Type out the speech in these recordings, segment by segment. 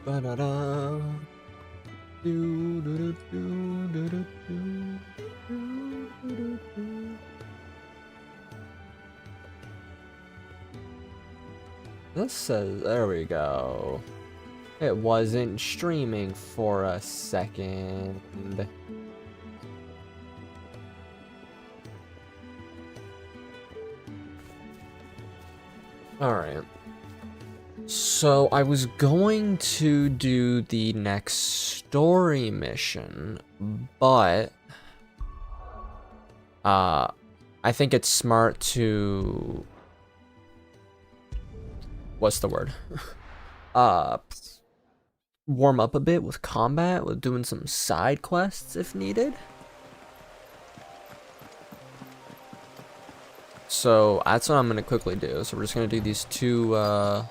Ba-da-da. Do-do-do-do-do-do-do. Do-do-do-do. This says, there we go. It wasn't streaming for a second. Alright. So I was going to do the next story mission, but I think it's smart to, what's the word? Warm up a bit with combat, with doing some side quests if needed. So that's what I'm gonna quickly do. So we're just gonna do these two The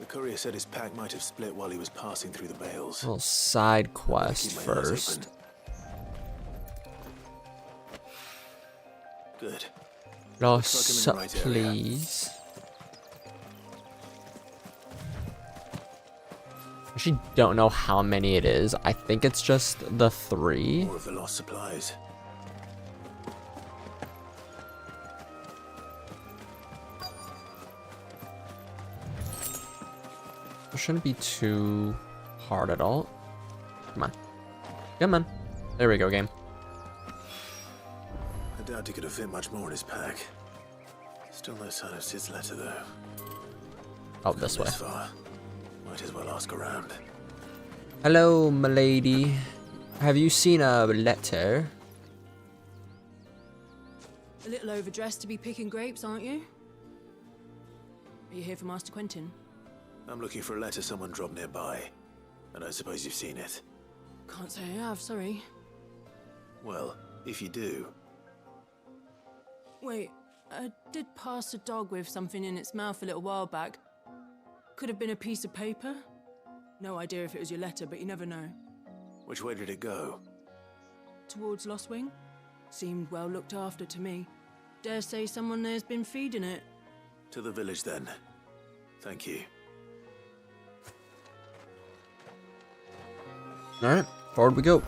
courier said his pack might have split while he was passing through the bales. little side quests first. Good. Ross, Like I'm in the right area. please. I actually don't know how many it is. I think it's just the 3. More of the lost supplies. It shouldn't be too hard at all. Come on. Come on. There we go, game. I doubt he could have fit much more in his pack. Still no sign of Sid's letter, though. Oh, this way. This far. Might as well ask around. Hello, milady. Have you seen a letter? A little overdressed to be picking grapes, aren't you? Are you here for Master Quentin? I'm looking for a letter someone dropped nearby. And I suppose you've seen it. Can't say I have, sorry. Well, if you do, Wait, I did pass a dog with something in its mouth a little while back. Could have been a piece of paper. No idea if it was your letter, but you never know. which way did it go? Towards Lost Wing? Seemed well looked after to me. Dare say someone there's been feeding it. To the village, then. Thank you. Alright, forward we go.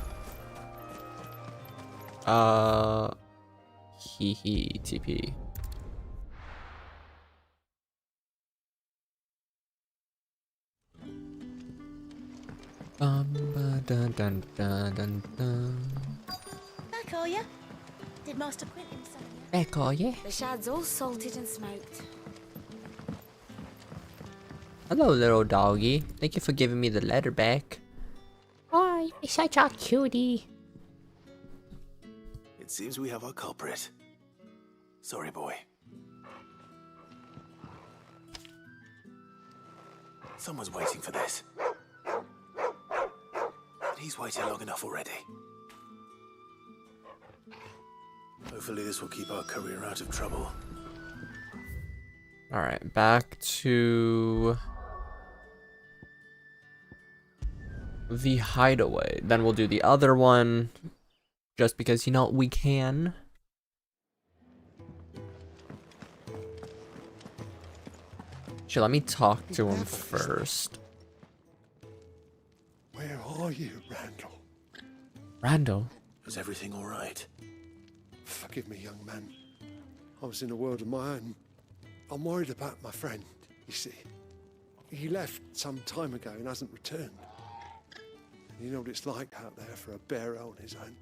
TP. Dun dun dun dun dun. Back are ya? Did Master Quentin say ya? Back are you? The shad's all salted and smoked. Hello, little doggy. Thank you for giving me the letter back. Hi, you're such a cutie. It seems we have our culprit. Sorry, boy. Someone's waiting for this. And he's waited long enough already. Hopefully this will keep our courier out of trouble. Alright, back to the hideaway. Then we'll do the other one, just because, you know, we can. Let me talk to him first. Where are you, Randall? Randall? Was everything all right? Forgive me, young man. I was in a world of my own. I'm worried about my friend, you see. He left some time ago and hasn't returned. You know what it's like out there for a bearer on his own.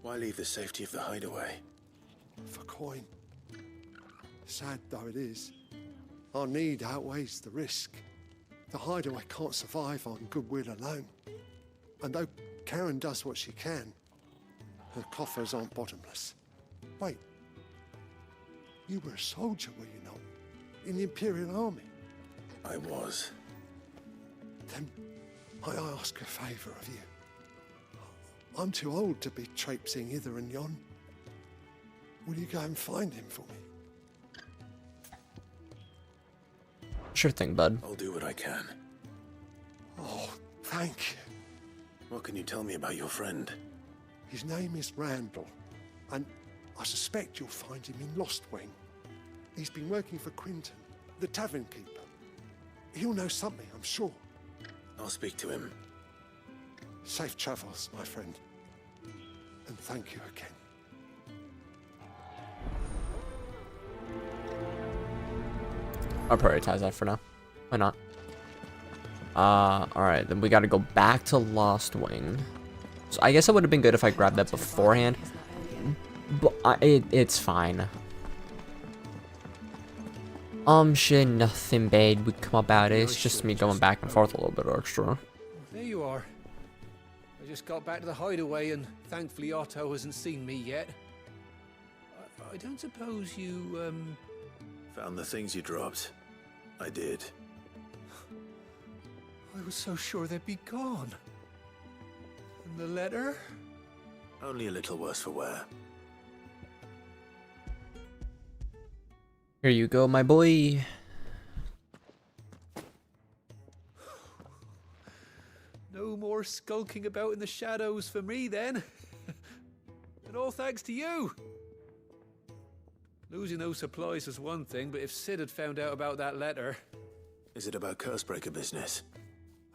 Why leave the safety of the hideaway? For coin. Sad though it is, our need outweighs the risk. The hideaway can't survive on goodwill alone. And though Karen does what she can, her coffers aren't bottomless. Wait, you were a soldier, were you not? In the Imperial Army? I was. Then might I ask a favour of you? I'm too old to be traipsing hither and yon. Will you go and find him for me? Sure thing, bud. I'll do what I can. Oh, thank you. What can you tell me about your friend? His name is Randall, and I suspect you'll find him in Lost Wing. He's been working for Quentin, the tavern keeper. He'll know something, I'm sure. I'll speak to him. Safe travels, my friend. And thank you again. I'll prioritize that for now. Why not? Alright, then we gotta go back to Lost Wing. So I guess it would have been good if I grabbed that beforehand. But it's fine. Shit, nothing bad would come about it. It's just me going back and forth a little bit extra. There you are. I just got back to the hideaway and thankfully Otto hasn't seen me yet. I don't suppose you, Found the things you dropped. I did. I was so sure they'd be gone. And the letter? Only a little worse for wear. Here you go, my boy. No more skulking about in the shadows for me then. And all thanks to you. Losing those supplies was one thing, but if Sid had found out about that letter... Is it about Cursebreaker business?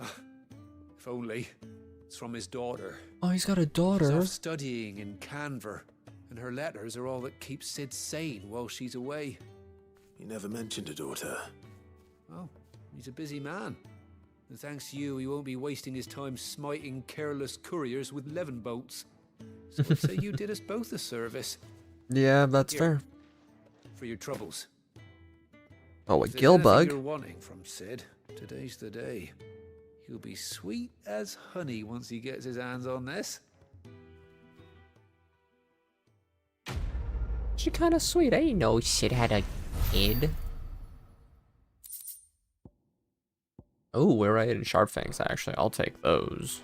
If only. It's from his daughter. Oh, he's got a She's daughter. off studying in Canver, and her letters are all that keeps Sid sane while she's away. You never mentioned a daughter. Oh, he's a busy man. And thanks to you, he won't be wasting his time smiting careless couriers with levin boats. So I'd say you did us both a service. Yeah, that's Here. fair. For your troubles. Oh, a If there's gill anything bug. you're wanting from Sid, today's the day. He'll be sweet as honey once he gets his hands on this. She kind of sweet. I didn't know Sid had a kid. Oh, we're right in Sharp Fangs, actually. I'll take those.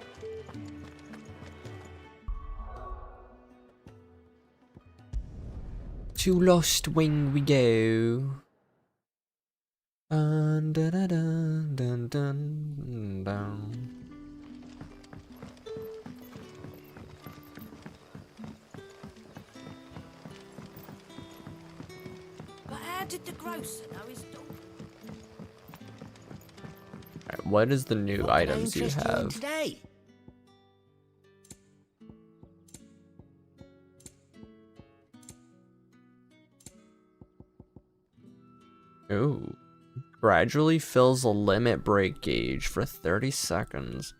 To Lost Wing we go. Dun, dun, dun, dun, dun, dun, dun. But how did the grocer know his dog? Alright, what is the new What can I items you interest in have? today? Ooh. Gradually fills a limit break gauge for 30 seconds.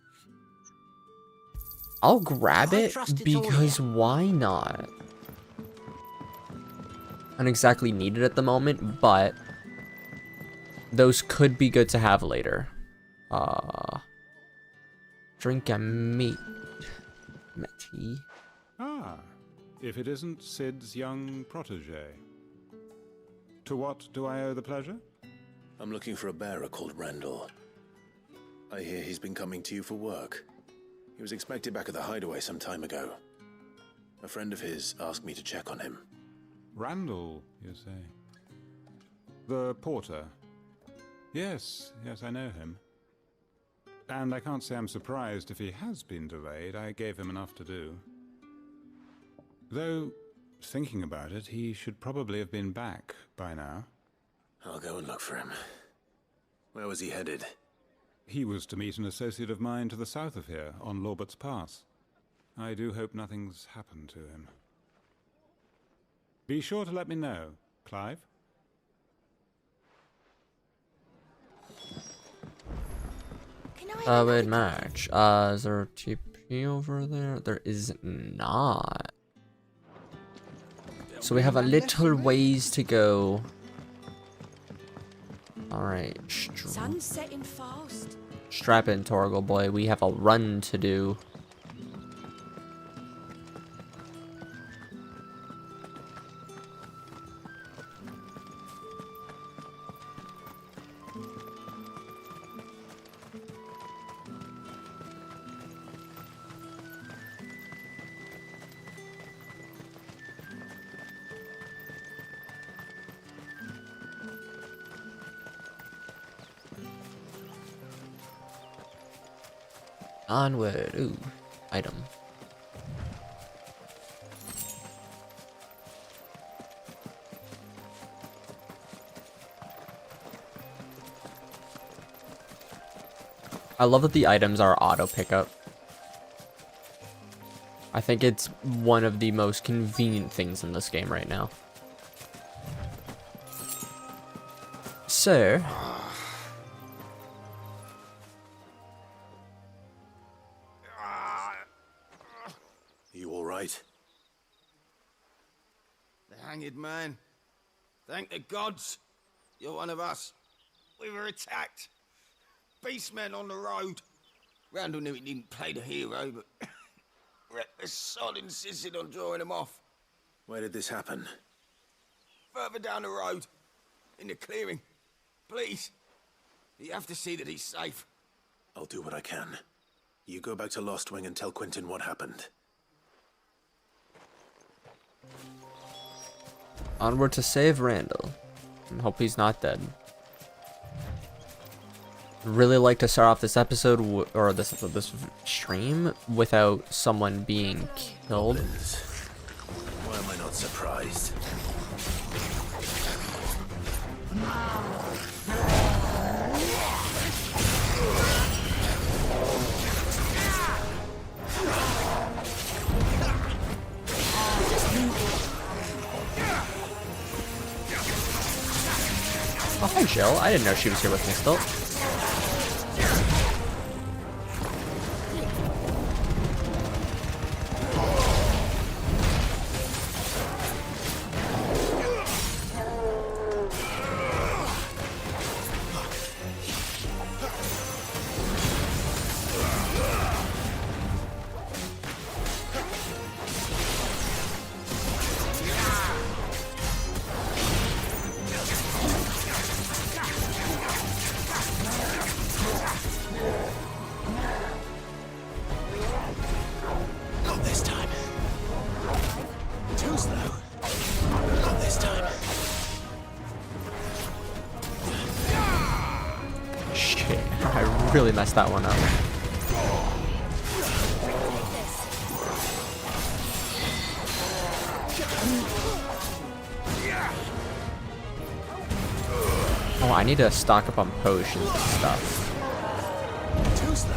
I'll grab I it trust it's all because here. why not? I don't exactly need it at the moment, but those could be good to have later. Drink a meat. Tea. Ah, if it isn't Sid's young protege. To what do I owe the pleasure? I'm looking for a bearer called Randall. I hear he's been coming to you for work. He was expected back at the hideaway some time ago. A friend of his asked me to check on him. Randall, you say? The porter? Yes, I know him. And I can't say I'm surprised if he has been delayed. I gave him enough to do. Though, thinking about it, he should probably have been back by now. I'll go and look for him. Where was he headed? He was to meet an associate of mine to the south of here, on Lorbert's Pass. I do hope nothing's happened to him. Be sure to let me know, Clive. Can I have Wait, another match. Is there a TP over there? There is not. So we have a little ways to go. Alright. Sun's setting fast. Strap in, Torgal boy. We have a run to do. Onward. Ooh. Item. I love that the items are auto pickup. I think it's one of the most convenient things in this game right now. So, You all right? The hanged man. Thank the gods. You're one of us. We were attacked. Beastmen on the road. Randall knew he didn't play the hero, but reckless sod insisted on drawing him off. Where did this happen? Further down the road. In the clearing. Please. You have to see that he's safe. I'll do what I can. You go back to Lost Wing and tell Quentin what happened. onward to save Randall. And hope he's not dead. Really like to start off this episode, or this stream, without someone being killed. Goblins. Why am I not surprised? Oh, hi, Jill. I didn't know she was here with me still. Not this time. Too slow. Not this time. Shit, I really messed that one up. Oh, I need to stock up on potions and stuff. Too slow.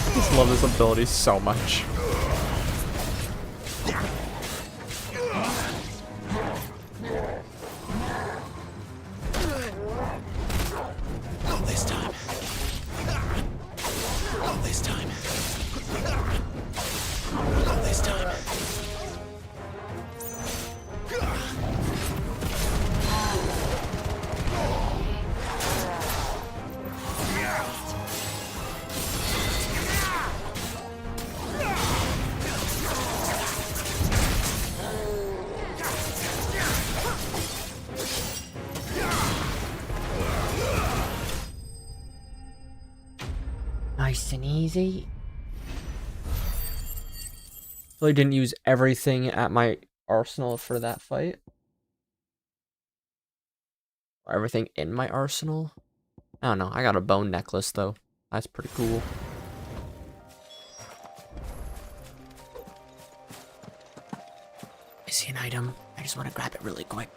I just love this ability so much. Not this time. Not this time. Not this time. Nice and easy. Really didn't use everything at my arsenal for that fight. Or everything in my arsenal. I don't know. I got a bone necklace though. That's pretty cool. I see an item. I just want to grab it really quick.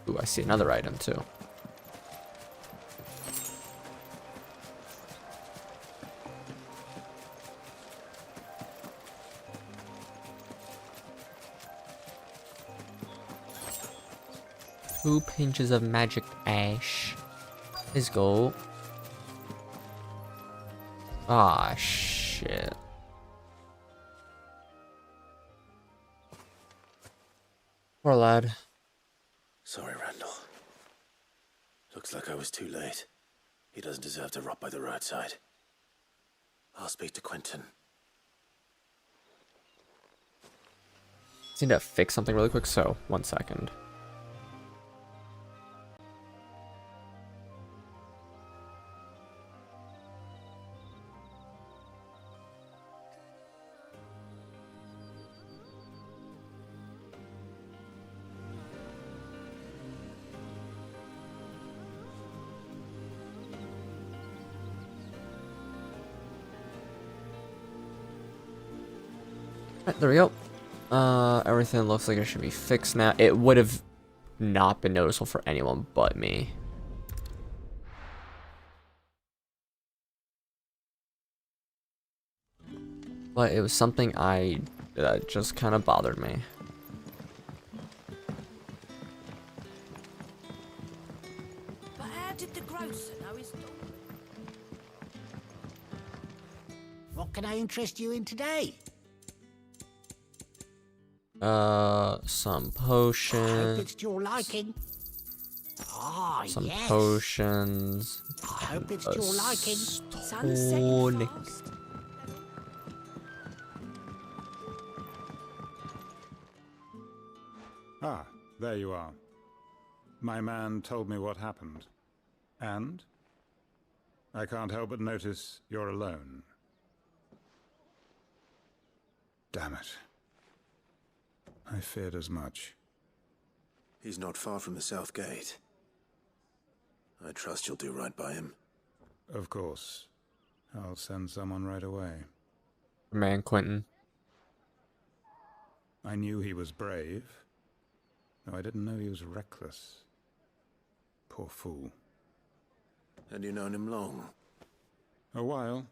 Ooh, I see another item too. Two pinches of magic ash. Let's go. Ah, shit. Poor lad. Sorry, Randall. Looks like I was too late. He doesn't deserve to rot by the roadside. I'll speak to Quentin. Just need to fix something really quick, so 1 second. There we go. Everything looks like it should be fixed now. It would have not been noticeable for anyone but me. But it was something that just kind of bothered me. But how did the grocer know his daughter? What can I interest you in today? Some I hope potions. it's to your liking. Ah, Some yes. potions. I hope it's to your liking. Sunset Tonic. fast. Ah, there you are. My man told me what happened. And? I can't help but notice you're alone. Damn it. I feared as much. He's not far from the south gate. I trust you'll do right by him. Of course. I'll send someone right away. Man, Quentin. I knew he was brave, though I didn't know he was reckless. Poor fool. And you known him long? A while.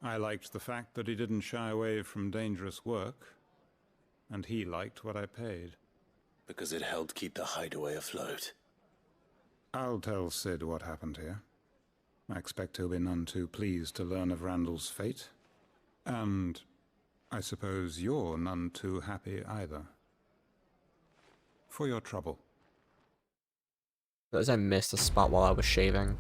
I liked the fact that he didn't shy away from dangerous work, and he liked what I paid. Because it helped keep the hideaway afloat. I'll tell Sid what happened here. I expect he'll be none too pleased to learn of Randall's fate. And I suppose you're none too happy either. For your trouble. Because I missed a spot while I was shaving.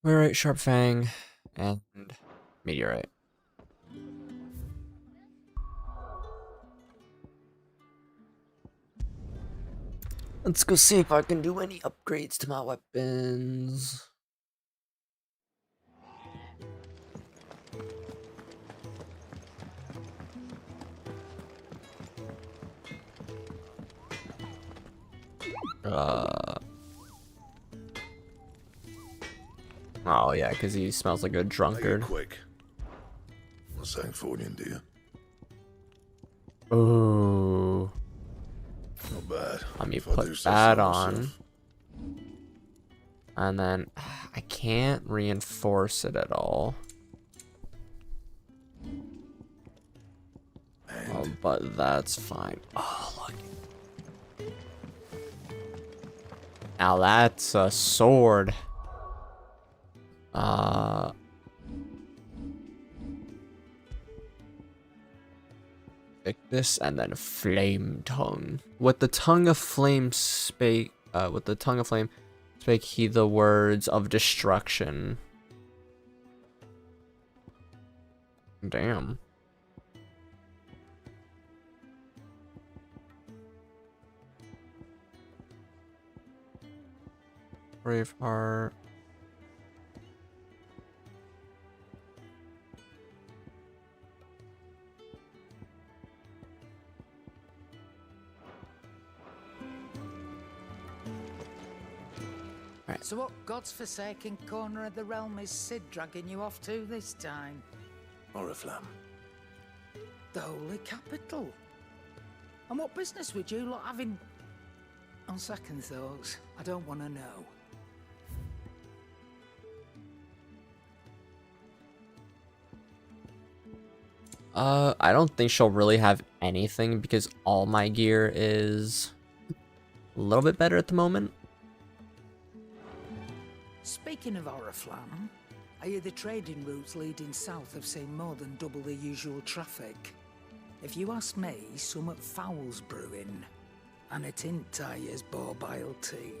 Alright, Sharp Fang and Meteorite. Let's go see if I can do any upgrades to my weapons. Oh yeah, because he smells like a drunkard. Quick. Not saying Fordian, do you? Ooh. Not bad. Let me If I do put say that so on. myself. And then I can't reinforce it at all. Oh, but that's fine. Oh, look. Now that's a sword. Pick this and then flame tongue. With the tongue of flame spake. With the tongue of flame spake he the words of destruction. Damn. Braveheart. Right. So what God's forsaken corner of the realm is Sid dragging you off to this time? Oriflamme. The holy capital. And what business would you lot having? On second thoughts, I don't want to know. I don't think she'll really have anything because all my gear is a little bit better at the moment. Speaking of Oriflamme, I hear the trading routes leading south have seen more than double the usual traffic. If you ask me, somewhat foul's brewing, and it ain't Tyre's borbile tea.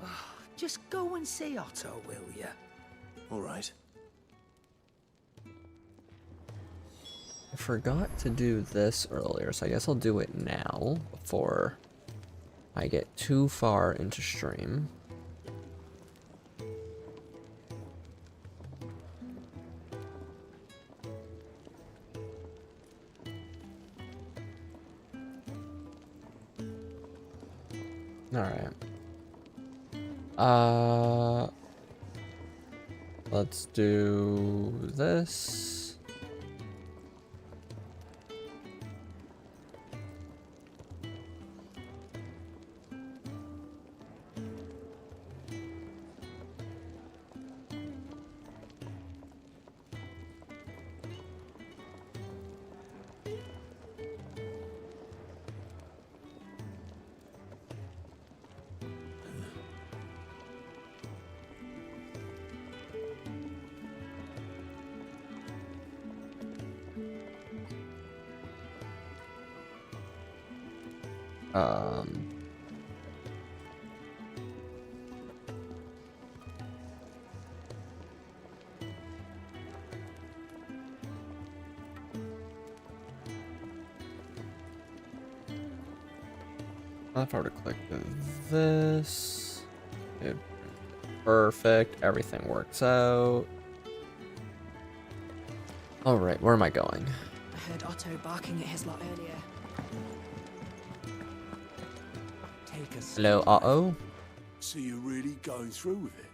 Oh, just go and see Otto, will ya? All right. I forgot to do this earlier, so I guess I'll do it now before I get too far into stream. Alright. Let's do this. Um, if I were to click this, perfect, everything works out. All right, where am I going? I heard Otto barking at his lot earlier. Take us. Hello, uh-oh. So you're really going through with it?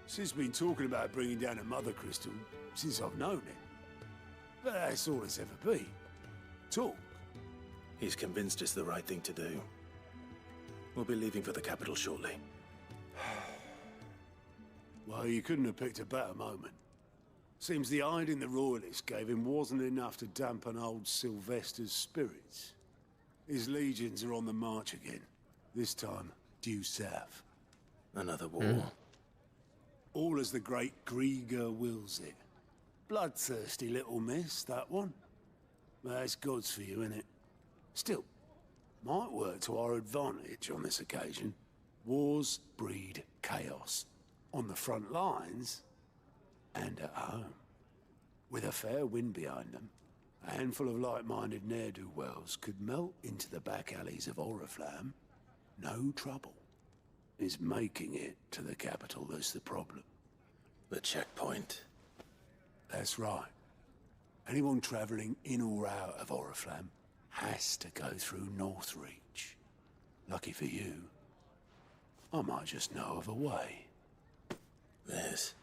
Sis been talking about bringing down a mother crystal since I've known it. But that's all it's ever been. Talk. He's convinced it's the right thing to do. We'll be leaving for the capital shortly. Well, you couldn't have picked a better moment. Seems the hiding the royalists gave him wasn't enough to dampen old Sylvester's spirits. His legions are on the march again. This time, due south. Another war. All as the great Grieger wills it. Bloodthirsty little miss, that one. That's God's for you, innit? Still, might work to our advantage on this occasion. Wars breed chaos. On the front lines, and at home. With a fair wind behind them, a handful of like-minded ne'er-do-wells could melt into the back alleys of Oriflamme. No trouble. Is making it to the capital that's the problem. The checkpoint. That's right. Anyone travelling in or out of Oriflamme has to go through Northreach. Lucky for you, I might just know of a way. This.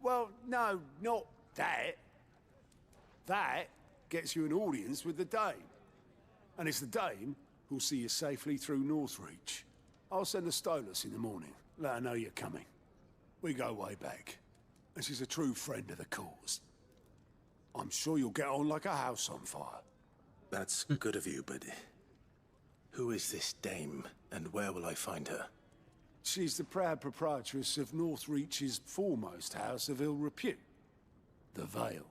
Well, no, not that. That gets you an audience with the Dame. And it's the Dame who'll see you safely through Northreach. I'll send the Stolas in the morning. Let her know you're coming. We go way back. And she's a true friend of the cause. I'm sure you'll get on like a house on fire. That's good of you, but who is this Dame, and where will I find her? She's the proud proprietress of Northreach's foremost house of ill repute, the Vale.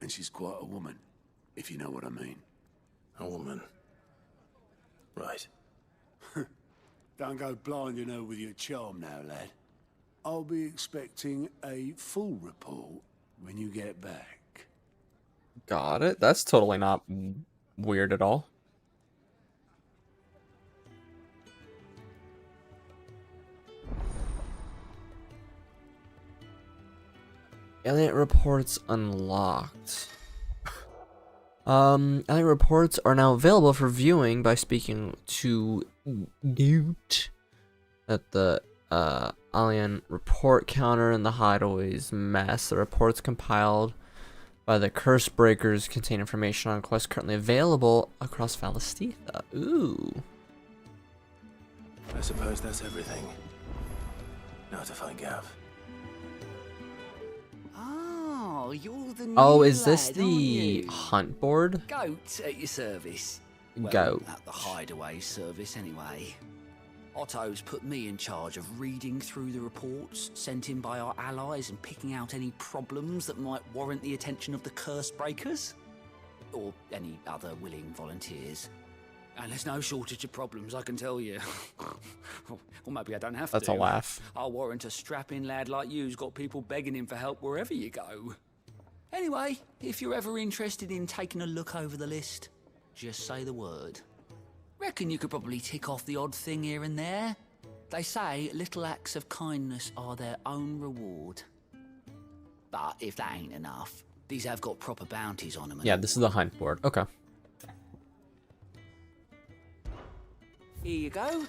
And she's quite a woman, if you know what I mean. A woman. Right. Don't go blinding her with your charm now, lad. I'll be expecting a full report when you get back. Got it. That's totally not weird at all. Alien reports unlocked. Alien reports are now available for viewing by speaking to Newt at the alien report counter in the hideaway's mess. The reports compiled by the curse breakers contain information on quests currently available across Valistitha. Ooh. I suppose that's everything. Now to find Gav. Oh, you're the new Oh, is this lad, the aren't you? hunt board? Goat at your service. Well, Goat. at the hideaway service, anyway. Otto's put me in charge of reading through the reports sent in by our allies and picking out any problems that might warrant the attention of the curse breakers. Or any other willing volunteers. And there's no shortage of problems, I can tell you. Or maybe I don't have That's to. a laugh. I'll warrant a strapping lad like you's got people begging him for help wherever you go. Anyway, if you're ever interested in taking a look over the list, just say the word. Reckon you could probably tick off the odd thing here and there. They say little acts of kindness are their own reward. But if that ain't enough, these have got proper bounties on them. Yeah, this is the hunt board. Okay. Here you go.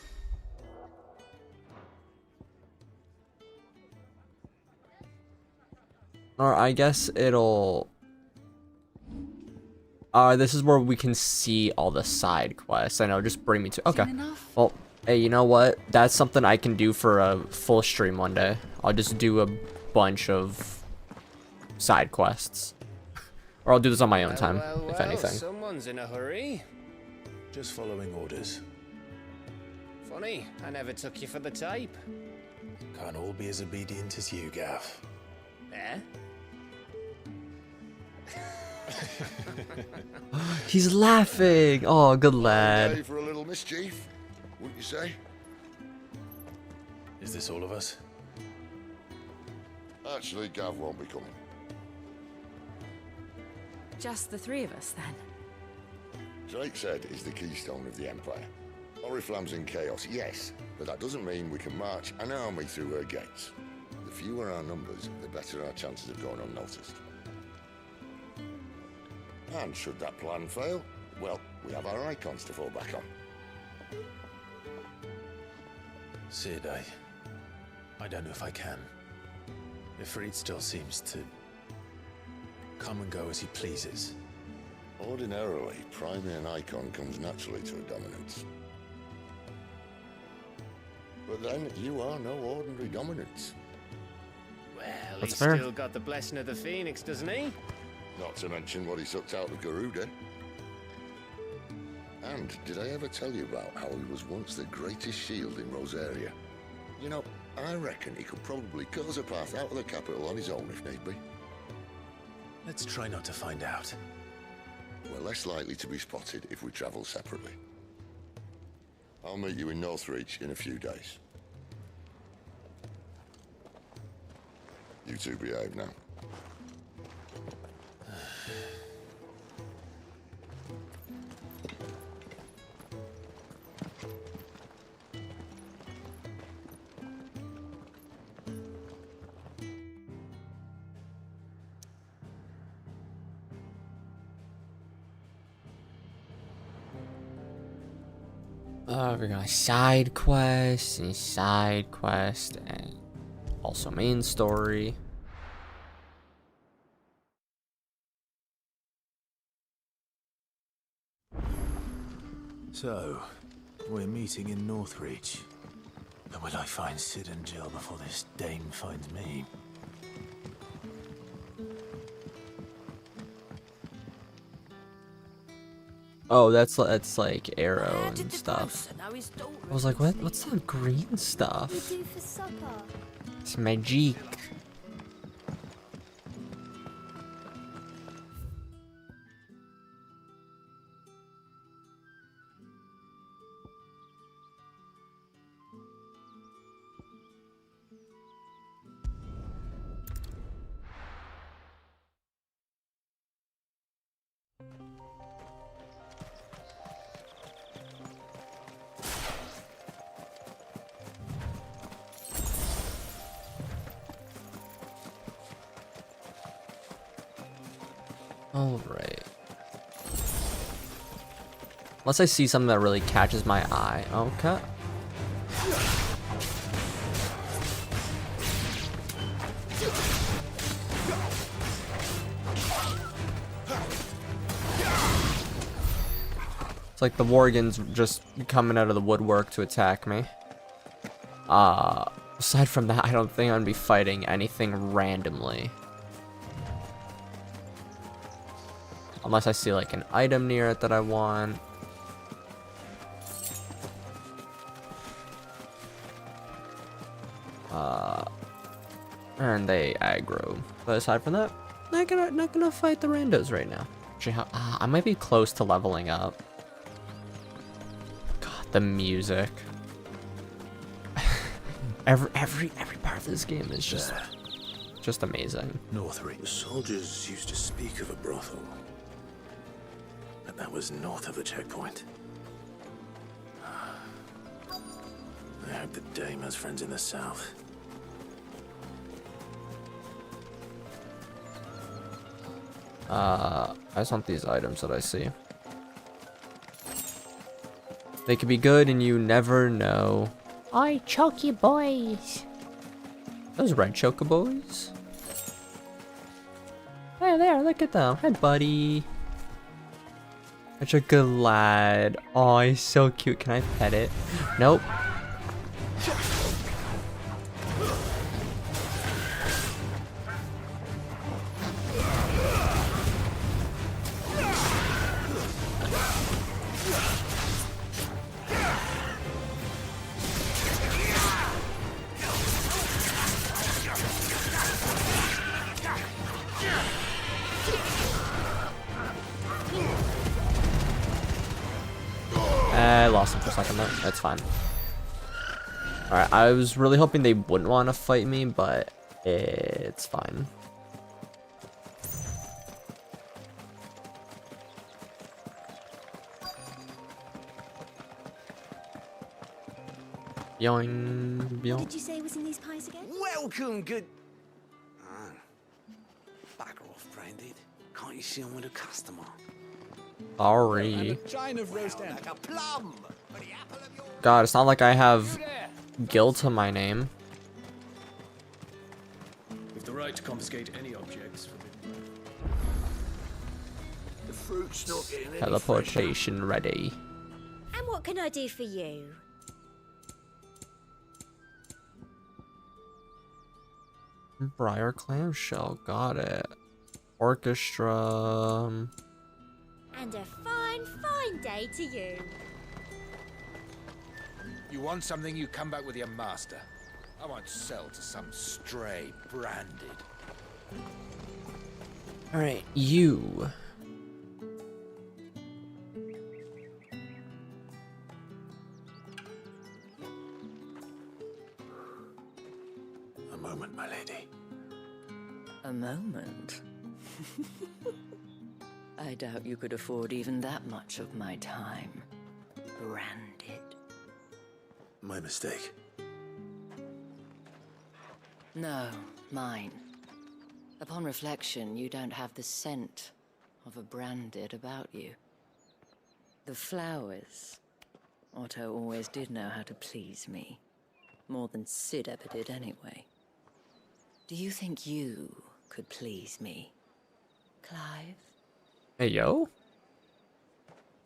Or I guess it'll... this is where we can see all the side quests. I know, just bring me to... Okay. Well, hey, you know what? That's something I can do for a full stream one day. I'll just do a bunch of side quests. Or I'll do this on my own time, if anything. Someone's in a hurry. Just following orders. Funny, I never took you for the type. Can't all be as obedient as you, Gav. Eh? He's laughing. Oh, good lad. Ready for a little mischief, wouldn't you say? Is this all of us? Actually, Gav won't be coming. Just the three of us, then? Drake said he's the keystone of the Empire. Oriflamme's in chaos, yes, but that doesn't mean we can march an army through her gates. The fewer our numbers, the better our chances of going unnoticed. And should that plan fail, well, we have our icons to fall back on. Sid, I don't know if I can. Ifrit still seems to come and go as he pleases. Ordinarily, priming an icon comes naturally to a dominance. But then, you are no ordinary dominance. Well, That's he's fair. still got the blessing of the Phoenix, doesn't he? Not to mention what he sucked out of Garuda. And did I ever tell you about how he was once the greatest shield in Rosaria? You know, I reckon he could probably cut us a path out of the capital on his own if need be. Let's try not to find out. We're less likely to be spotted if we travel separately. I'll meet you in Northreach in a few days. You two behave now. We're gonna side quest and side quest and also main story. So, we're meeting in Northreach. But will I find Sid and Jill before this dame finds me? Oh, that's like arrow and stuff. I was like, what? What's that green stuff? It's magic. Alright. Unless I see something that really catches my eye. Okay. It's like the Worgen's just coming out of the woodwork to attack me. Aside from that, I don't think I'm gonna be fighting anything randomly. Unless I see like an item near it that I want. And they aggro. But aside from that, not gonna fight the randos right now. Actually, I might be close to leveling up. God, the music. every part of this game is just amazing. Northreach. The soldiers used to speak of a brothel. But that was north of the checkpoint. I hope the dame has friends in the south. I just want these items that I see. They could be good and you never know. Oi, choky boys. Those red chocobos? Hey there, look at them. Hi, buddy. Such a good lad. Oh, he's so cute. Can I pet it? Nope. I lost him for a second there. That's fine. Alright, I was really hoping they wouldn't want to fight me, but it's fine. Yoing, What did you say was in these pies again? Welcome, good. Ah, back off, Branded. Can't you see I'm with a customer? Sorry. Chine of roast like a plum. God, it's not like I have Gil to my name. With the right to confiscate any objects. The fruit's not getting any Teleportation ready. And what can I do for you? Briar clamshell, got it. Orchestra. And a fine, fine day to you. You want something, you come back with your master. I won't sell to some stray Branded. Alright, you. A moment, my lady. A moment? I doubt you could afford even that much of my time. Branded. My mistake. No, mine. Upon reflection, you don't have the scent of a Branded about you. The flowers. Otto always did know how to please me. More than Sid ever did anyway. Do you think you could please me, Clive? Hey, yo?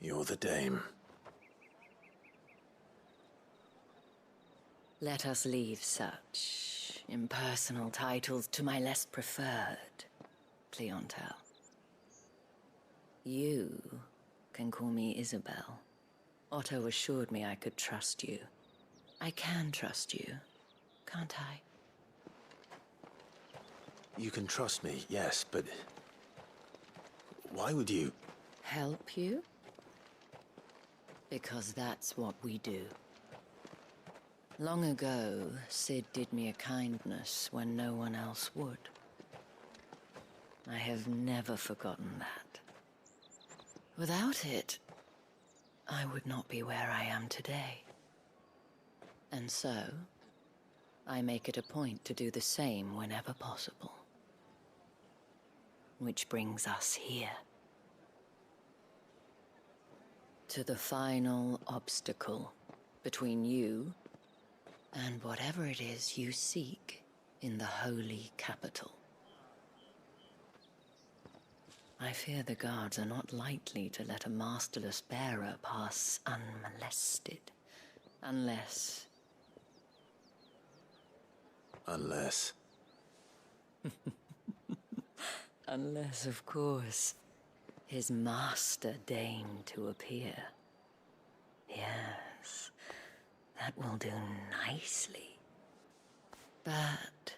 You're the dame. Let us leave such impersonal titles to my less preferred clientele. You can call me Isabel. Otto assured me I could trust you. I can trust you, can't I? You can trust me, yes, but why would you? Help you? Because that's what we do. Long ago, Sid did me a kindness when no one else would. I have never forgotten that. Without it, I would not be where I am today. And so, I make it a point to do the same whenever possible. Which brings us here. To the final obstacle between you and whatever it is you seek in the holy capital. I fear the guards are not likely to let a masterless bearer pass unmolested, unless... Unless... Unless, of course, his master deigned to appear. Yes, that will do nicely. But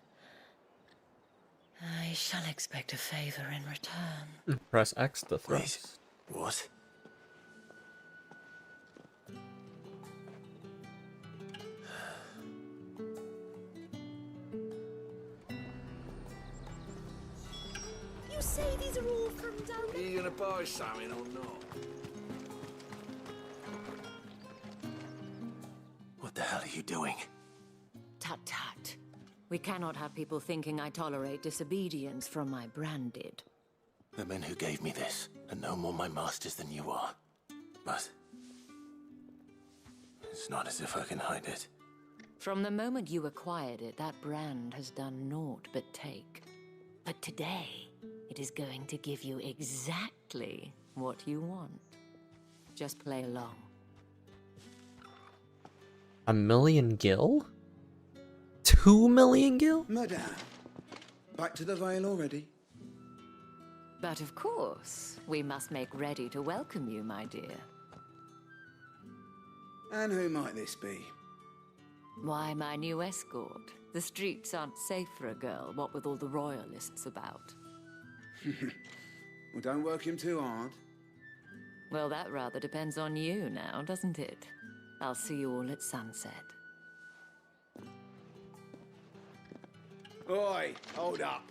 I shall expect a favor in return. Press X to thrust. Wait, what? You say these are all from down Are you gonna buy something or not? What the hell are you doing? Tut tut. We cannot have people thinking I tolerate disobedience from my Branded. The men who gave me this are no more my masters than you are. But it's not as if I can hide it. From the moment you acquired it, that brand has done naught but take. But today, It is going to give you exactly what you want. Just play along. 1,000,000 gil? 2,000,000 gil? Madame, back to the Vale already? But of course, we must make ready to welcome you, my dear. And who might this be? Why, my new escort. The streets aren't safe for a girl, what with all the royalists about. Well, don't work him too hard. Well, that rather depends on you now, doesn't it? I'll see you all at sunset. Oi, hold up.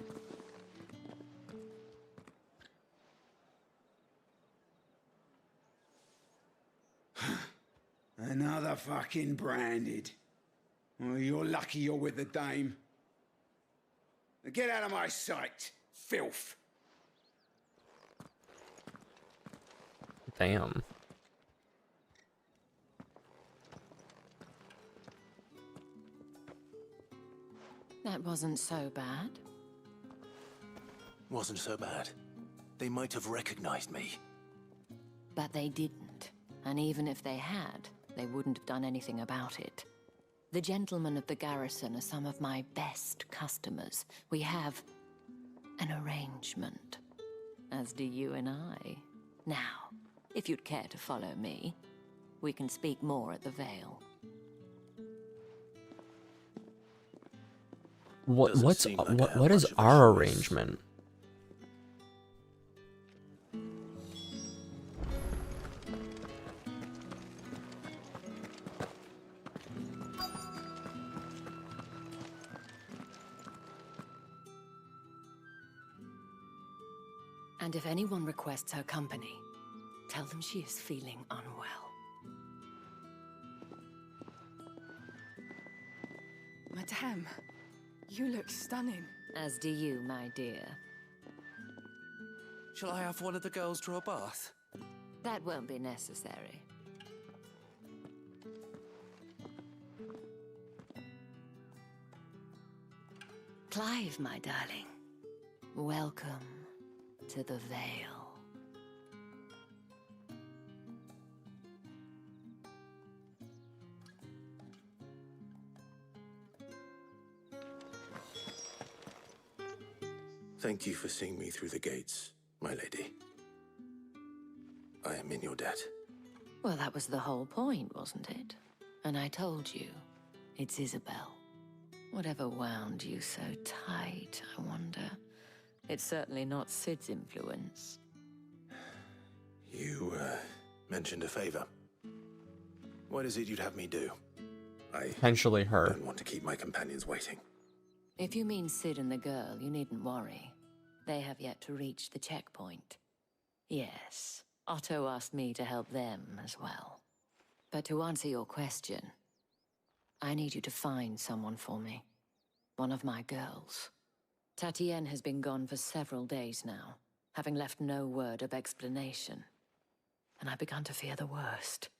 Another fucking branded. Well, you're lucky you're with the dame. Now get out of my sight, filth. Damn. That wasn't so bad. Wasn't so bad. They might have recognized me. But they didn't. And even if they had, they wouldn't have done anything about it. The gentlemen of the garrison are some of my best customers. We have an arrangement, as do you and I. Now, if you'd care to follow me, we can speak more at the Vale. What is our arrangement? And if anyone requests her company, tell them she is feeling unwell. Madame, you look stunning. As do you, my dear. Shall I have one of the girls draw a bath? That won't be necessary. Clive, my darling. Welcome to the Vale. Thank you for seeing me through the gates, my lady. I am in your debt. Well, that was the whole point, wasn't it? And I told you, it's Isabel. Whatever wound you so tight, I wonder. It's certainly not Sid's influence. You, mentioned a favor. What is it you'd have me do? I Potentially her. don't want to keep my companions waiting. If you mean Sid and the girl, you needn't worry. They have yet to reach the checkpoint. Yes, Otto asked me to help them as well. But to answer your question, I need you to find someone for me. One of my girls. Tatienne has been gone for several days now, having left no word of explanation. And I've begun to fear the worst.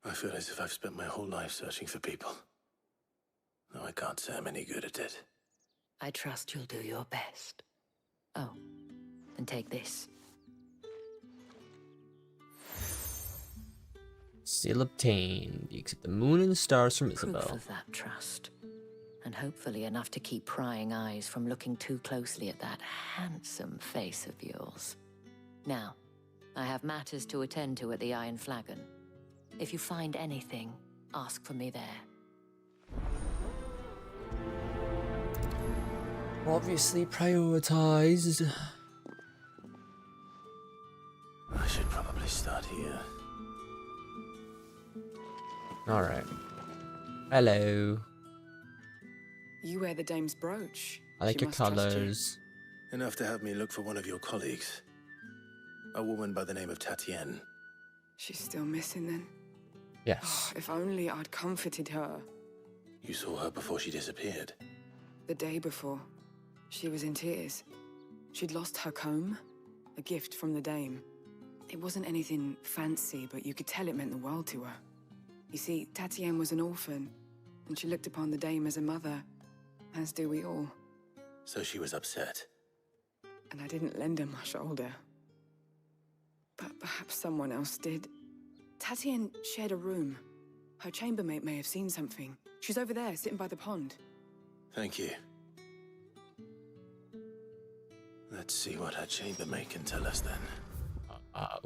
I feel as if I've spent my whole life searching for people. Though I can't say I'm any good at it. I trust you'll do your best. Oh, and take this. Seal obtained. You accept the moon and the stars from Isabel. Proof of that trust. And hopefully enough to keep prying eyes from looking too closely at that handsome face of yours. Now, I have matters to attend to at the Iron Flagon. If you find anything, ask for me there. Obviously prioritize. I should probably start here. Alright. Hello. You wear the dame's brooch. I like She your must trust you. colors. Enough to have me look for one of your colleagues. A woman by the name of Tatienne. She's still missing then? Yes. If only I'd comforted her. You saw her before she disappeared. The day before, she was in tears. She'd lost her comb, a gift from the dame. It wasn't anything fancy, but you could tell it meant the world to her. You see, Tatienne was an orphan, and she looked upon the dame as a mother, as do we all. So she was upset. and I didn't lend her my shoulder. But perhaps someone else did. Tatienne shared a room. Her chambermaid may have seen something. She's over there, sitting by the pond. Thank you. Let's see what her chambermaid can tell us then.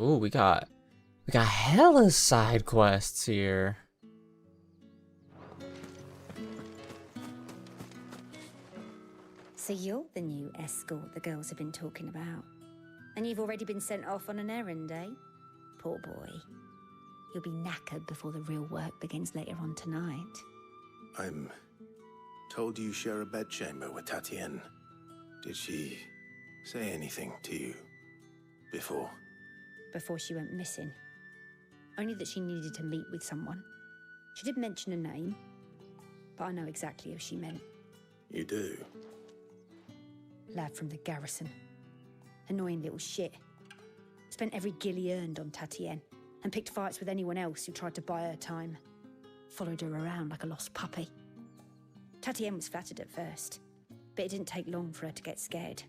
Ooh, we got hella side quests here. So you're the new escort the girls have been talking about. And you've already been sent off on an errand, eh? Poor boy. You'll be knackered before the real work begins later on tonight. I'm told you share a bedchamber with Tatienne. Did she say anything to you before? Before she went missing. Only that she needed to meet with someone. She did mention a name, but I know exactly who she meant. You do? Lad from the garrison. Annoying little shit. Spent every guil he earned on Tatienne, and picked fights with anyone else who tried to buy her time. Followed her around like a lost puppy. Tatienne was flattered at first, but it didn't take long for her to get scared.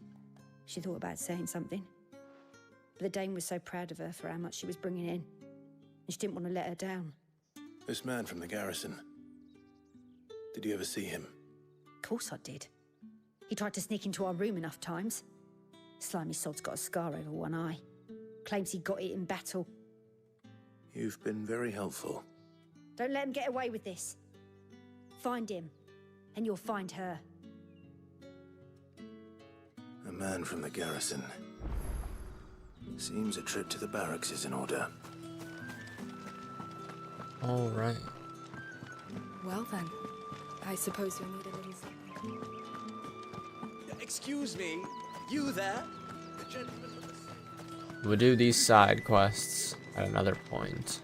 She thought about saying something. But the dame was so proud of her for how much she was bringing in, and she didn't want to let her down. This man from the garrison. Did you ever see him? Of course I did. He tried to sneak into our room enough times. Slimy sod's got a scar over one eye. Claims he got it in battle. You've been very helpful. Don't let him get away with this. Find him, and you'll find her. A man from the garrison. Seems a trip to the barracks is in order. All right. Well then, I suppose you'll need a little something. Excuse me, you there? The gentleman. We'll do these side quests at another point.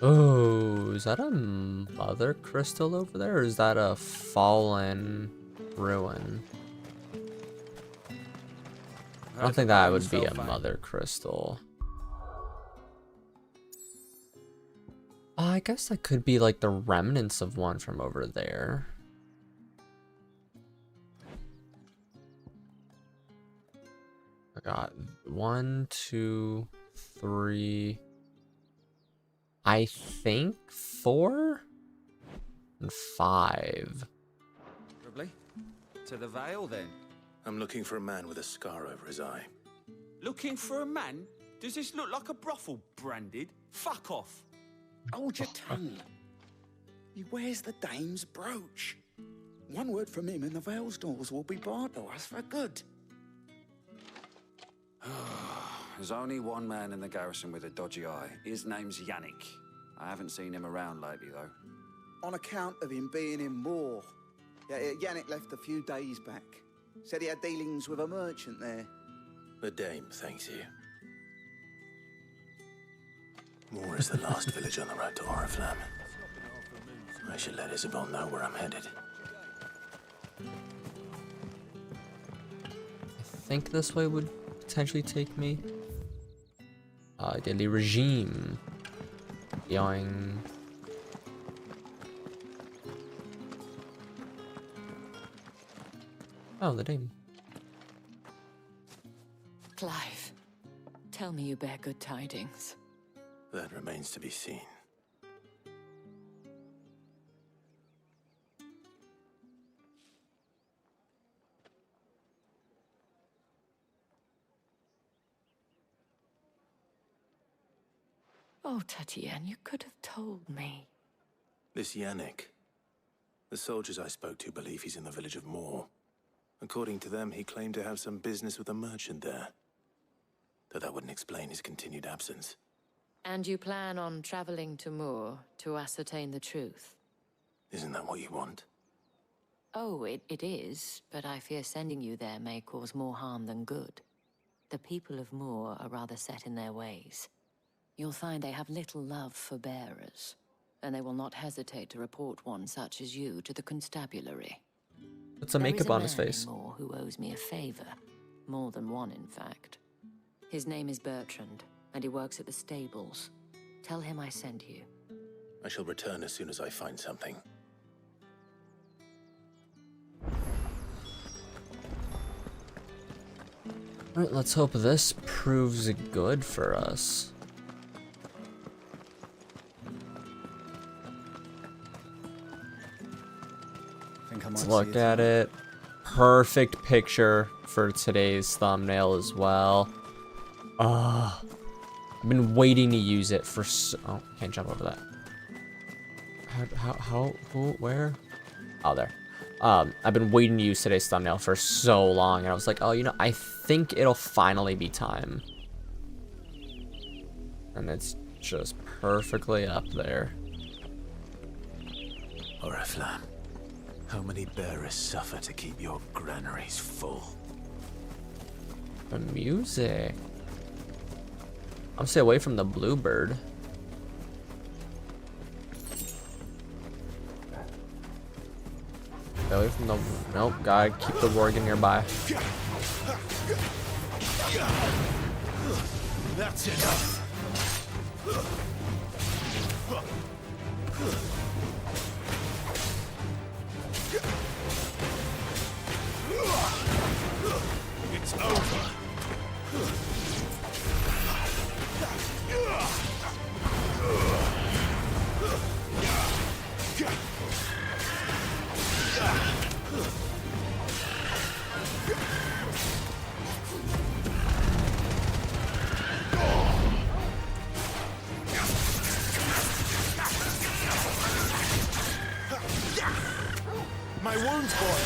Oh, is that a mother crystal over there, or is that a fallen ruin? I don't think that would be a mother crystal. I guess that could be like the remnants of one from over there. I got 1, 2, 3. I think 4 and 5. Probably. To the Vale, then. I'm looking for a man with a scar over his eye. Looking for a man? Does this look like a brothel, Branded? Fuck off. Hold your tongue. He wears the dame's brooch. One word from him and the Vale's doors will be barred to us for good. There's only one man in the garrison with a dodgy eye. His name's Yannick. I haven't seen him around lately, though. On account of him being in war. Yeah, Yannick left a few days back. Said he had dealings with a merchant there. The dame thanks you. Moor is the last village on the road to Oriflamme. I should let Isabel know where I'm headed. I think this way would potentially take me. Deadly regime. Yoing. Oh, the dame. Clive, tell me you bear good tidings. That remains to be seen. Oh, Tatienne, you could have told me. This Yannick. The soldiers I spoke to believe he's in the village of Moor. According to them, he claimed to have some business with a merchant there. Though that wouldn't explain his continued absence. And you plan on traveling to Moor to ascertain the truth? Isn't that what you want? Oh, it is, but I fear sending you there may cause more harm than good. The people of Moor are rather set in their ways. You'll find they have little love for bearers, and they will not hesitate to report one such as you to the constabulary. Put some makeup on his face. There is a man in Moor who owes me a favor. More than one, in fact. His name is Bertrand, and he works at the stables. Tell him I sent you. I shall return as soon as I find something. Alright, let's hope this proves good for us. Let's look at it. Perfect picture for today's thumbnail as well. I've been waiting to use it for oh, can't jump over that. Who, where? Oh, there. I've been waiting to use today's thumbnail for so long, and I was like, oh, you know, I think it'll finally be time. And it's just perfectly up there. Oriflamme, how many bearers suffer to keep your granaries full? The music. I'm stay away from the bluebird. Stay away from the nope. Gotta keep the Worgen nearby. That's enough. It's over. My wounds, boy.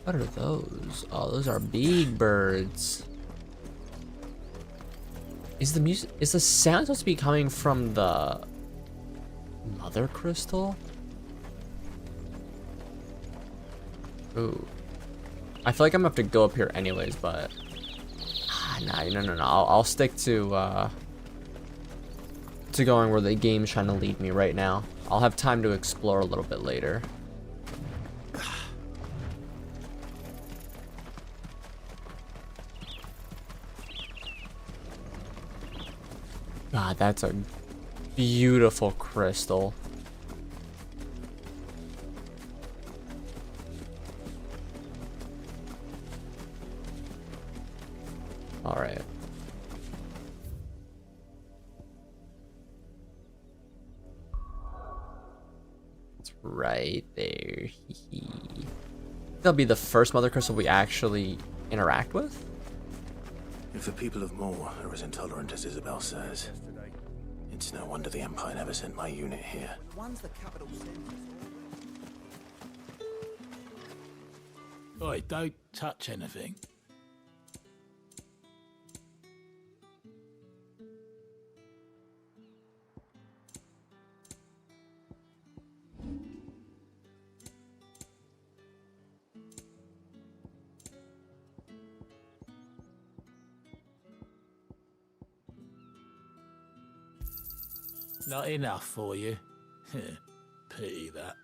What are those? Oh, those are big birds. Is the sound supposed to be coming from the mother crystal? Ooh. I feel like I'm gonna have to go up here anyways, but no. I'll stick to going where the game's trying to lead me right now. I'll have time to explore a little bit later. God, that's a beautiful crystal. All right. It's right there. That'll be the first mother crystal we actually interact with. If the people of Moor are as intolerant as Isabel says, it's no wonder the Empire never sent my unit here. One's the capital center. Oi, don't touch anything. Not enough for you? Pity that.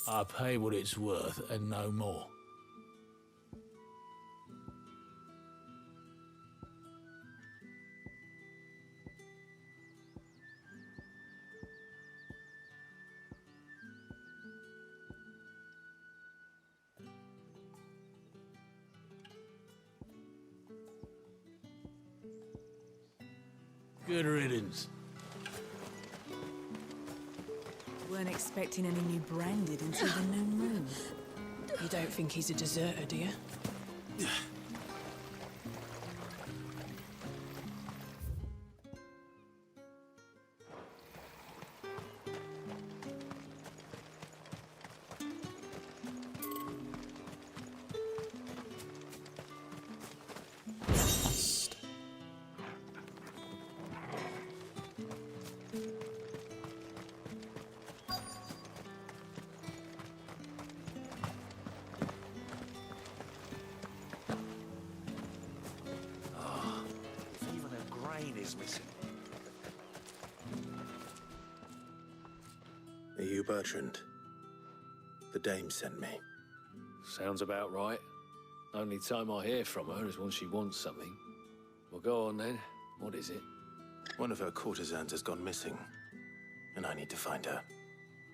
I pay what it's worth and no more. Good riddance. Weren't expecting any new branded until the new moon. You don't think he's a deserter, do you? Is missing. Are you Bertrand? The dame sent me. Sounds about right. Only time I hear from her is when she wants something. Well, go on then. What is it? One of her courtesans has gone missing, and I need to find her.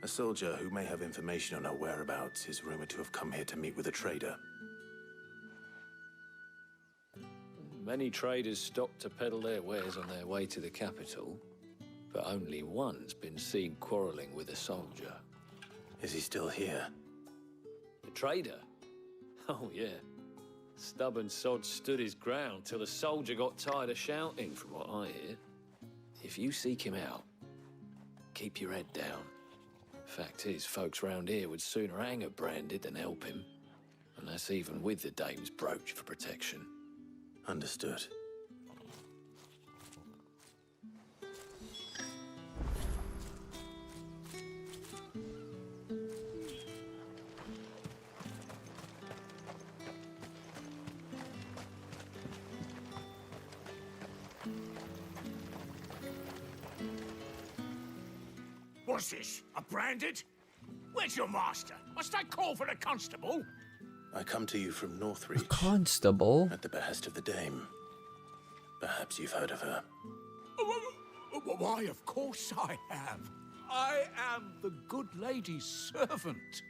A soldier who may have information on her whereabouts is rumored to have come here to meet with a trader. Many traders stop to peddle their wares on their way to the capital, but only one's been seen quarrelling with a soldier. Is he still here? The trader? Oh, yeah. Stubborn sod stood his ground till the soldier got tired of shouting, from what I hear. If you seek him out, keep your head down. Fact is, folks round here would sooner hang a branded than help him. And that's even with the dame's brooch for protection. Understood. What's this? A branded? Where's your master? Must I call for the constable? I come to you from Northreach. Constable? At the behest of the dame. Perhaps you've heard of her. Why, of course I have. I am the good lady's servant.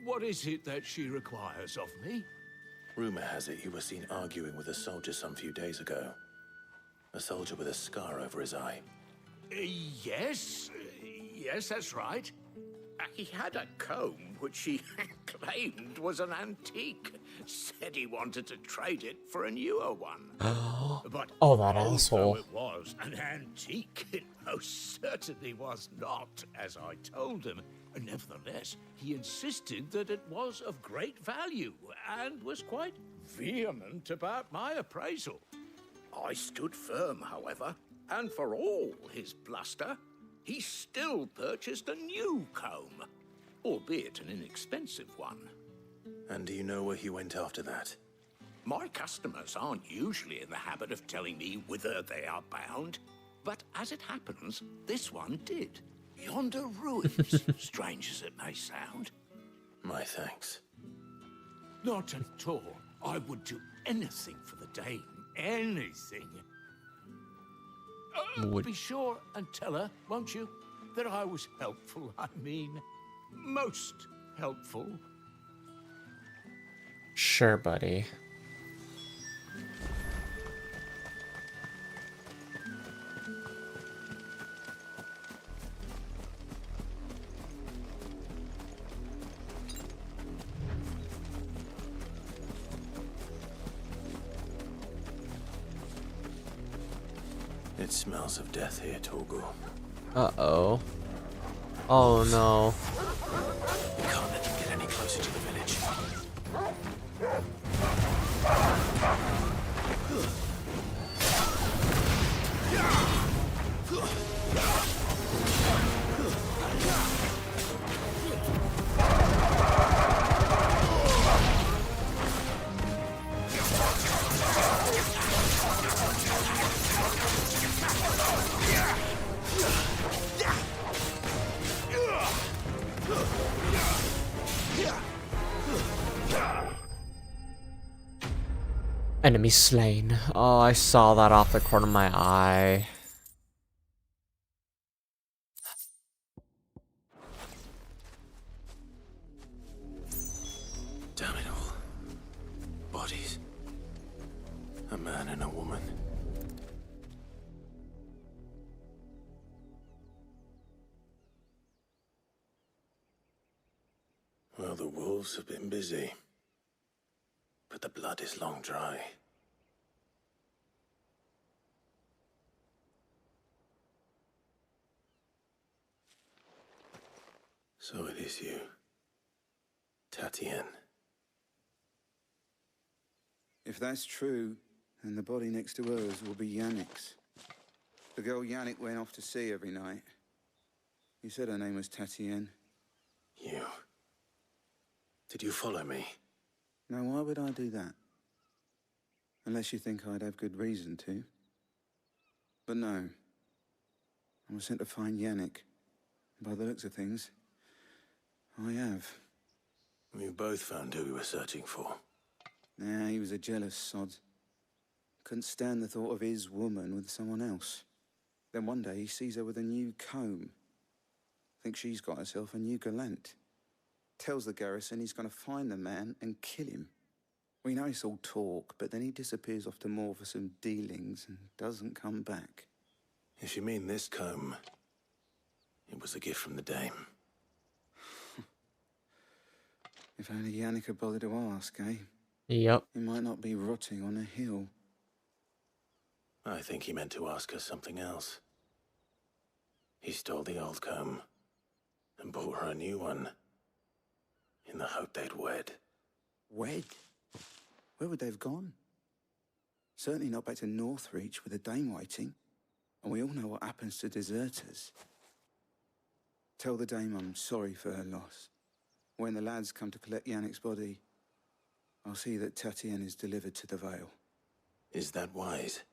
What is it that she requires of me? Rumor has it you were seen arguing with a soldier some few days ago. A soldier with a scar over his eye. Yes, that's right. He had a comb which he claimed was an antique. Said he wanted to trade it for a newer one. But oh, that although asshole. it was an antique, it most certainly was not, as I told him. Nevertheless, he insisted that it was of great value and was quite vehement about my appraisal. I stood firm, however, and for all his bluster, he still purchased a new comb, albeit an inexpensive one. And do you know where he went after that? My customers aren't usually in the habit of telling me whither they are bound, but as it happens, this one did. Yonder ruins, strange as it may sound. My thanks. Not at all. I would do anything for the dame. Anything. Be sure and tell her, won't you, that I was helpful. I mean, most helpful. Sure, buddy. It smells of death here, Torgal. Uh-oh. Oh, no. We can't let him get any closer to the village. Enemy slain. Oh, I saw that off the corner of my eye. Damn it all. Bodies. A man and a woman. Well, the wolves have been busy. But the blood is long dry. So it is you, Tatienne. If that's true, then the body next to hers will be Yannick's. The girl Yannick went off to sea every night. You said her name was Tatienne. You. Did you follow me? Now, why would I do that? Unless you think I'd have good reason to. But no. I was sent to find Yannick. By the looks of things, I have. We both found who we were searching for. Nah, he was a jealous sod. Couldn't stand the thought of his woman with someone else. Then one day he sees her with a new comb. Thinks she's got herself a new gallant. Tells the garrison he's going to find the man and kill him. We know it's all talk, but then he disappears off to Moor for some dealings and doesn't come back. If you mean this comb, it was a gift from the dame. If only Yannick had bothered to ask, eh? Yep. He might not be rotting on a hill. I think he meant to ask her something else. He stole the old comb and bought her a new one in the hope they'd wed. Wed? Where would they have gone? Certainly not back to Northreach with a dame waiting. And we all know what happens to deserters. Tell the dame I'm sorry for her loss. When the lads come to collect Yannick's body, I'll see that Tatienne is delivered to the Vale. Is that wise?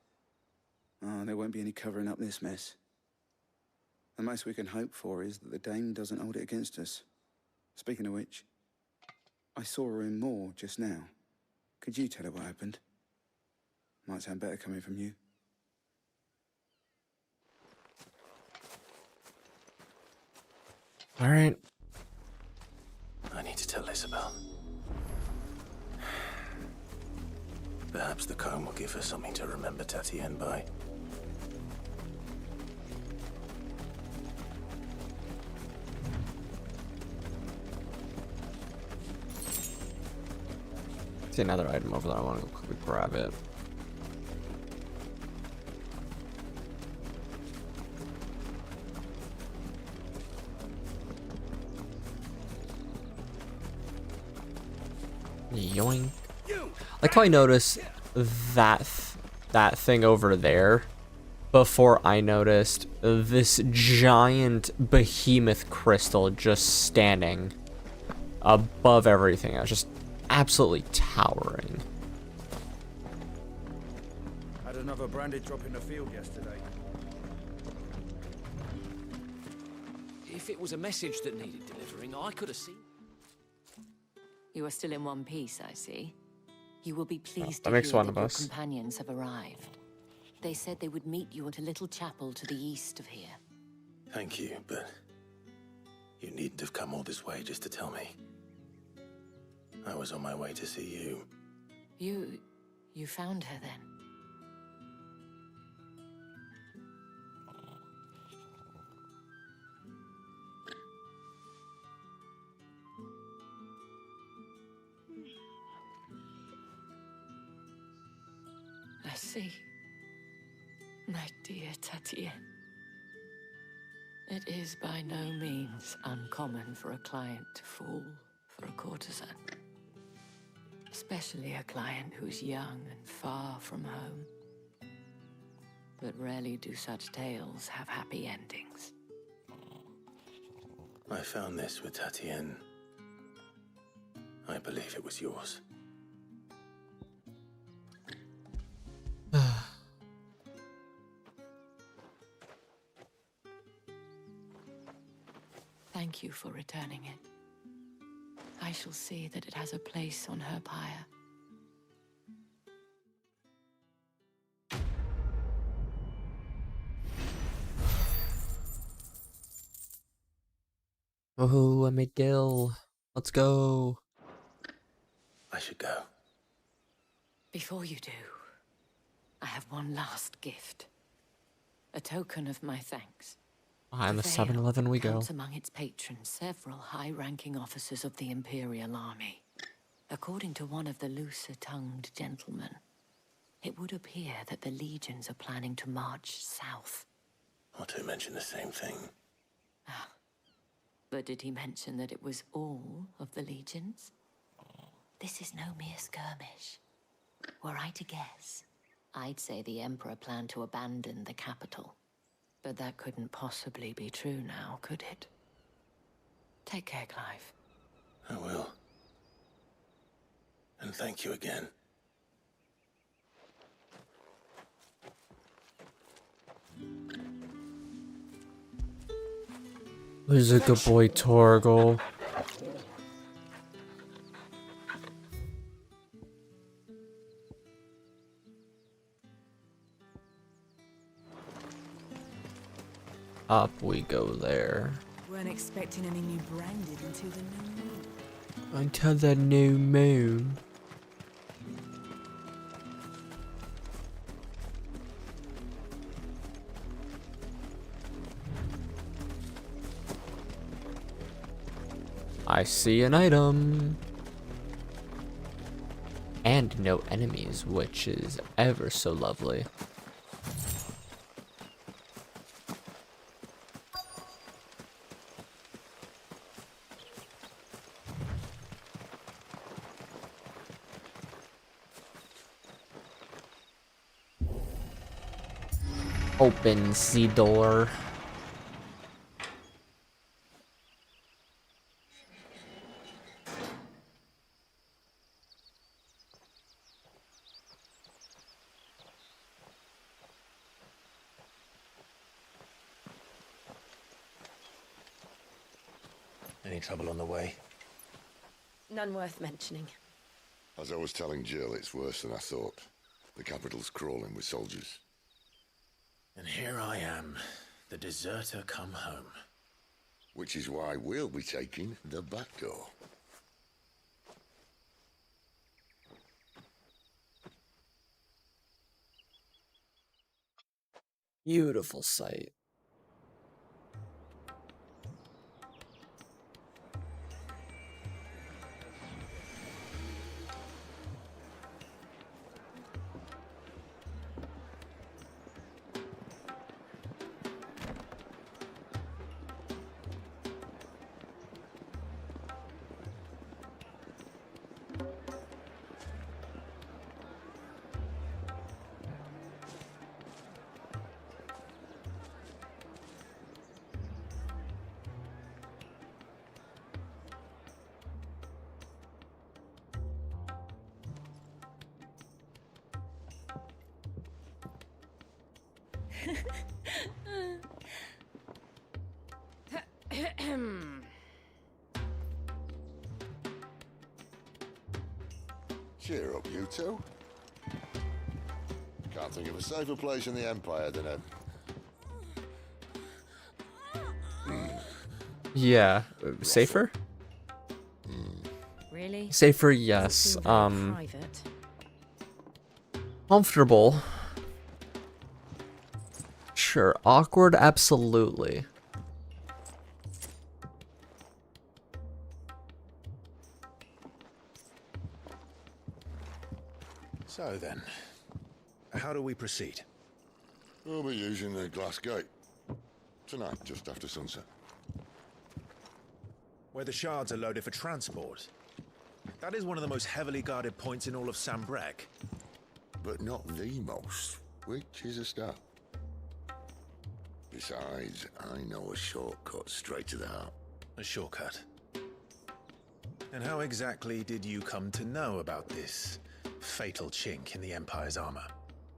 Oh, there won't be any covering up this mess. The most we can hope for is that the dame doesn't hold it against us. Speaking of which, I saw her in Moor just now. Could you tell her what happened? Might sound better coming from you. All right. I need to tell Isabel. Perhaps the comb will give her something to remember Tatienne by. See another item over there. I want to go quickly grab it. Yoink. Like how I noticed that thing over there before I noticed this giant behemoth crystal just standing above everything. I was just absolutely towering. Had another brandy drop in the field yesterday. If it was a message that needed delivering, I could have seen. You are still in one piece, I see. You will be pleased that to makes hear one that of your us. companions have arrived. They said they would meet you at a little chapel to the east of here. Thank you, but you needn't have come all this way just to tell me. I was on my way to see you. You found her then? I see. My dear Tatienne. It is by no means uncommon for a client to fall for a courtesan. Especially a client who's young and far from home. But rarely do such tales have happy endings. I found this with Tatienne. I believe it was yours. Thank you for returning it. I shall see that it has a place on her pyre. Oh, I made Gil. Let's go. I should go. Before you do, I have one last gift. A token of my thanks. Behind the Vale 7-Eleven we go. counts among its patrons several high-ranking officers of the Imperial Army. According to one of the looser-tongued gentlemen, it would appear that the legions are planning to march south. Otto mentioned the same thing. But did he mention that it was all of the legions? This is no mere skirmish. Were I to guess, I'd say the Emperor planned to abandon the capital. But that couldn't possibly be true now, could it? Take care, Clive. I will. And thank you again. Who's a good boy, Torgal? up we go there. Weren't expecting any new branded until the new moon. Until the new moon. I see an item. And no enemies, which is ever so lovely. Open the door. Any trouble on the way? None worth mentioning. As I was telling Jill, it's worse than I thought. The capital's crawling with soldiers. And here I am, the deserter come home. Which is why we'll be taking the back door. Beautiful sight. Cheer up, you two. Can't think of a safer place in the Empire than a... Yeah, safer? Really? Safer, yes. Private. Comfortable. Sure. Awkward, absolutely. So then, how do we proceed? We'll be using the glass gate. Tonight, just after sunset. Where the shards are loaded for transport. That is one of the most heavily guarded points in all of Sambrek. But not the most, which is a start. Besides, I know a shortcut straight to the heart. A shortcut? And how exactly did you come to know about this fatal chink in the Empire's armor?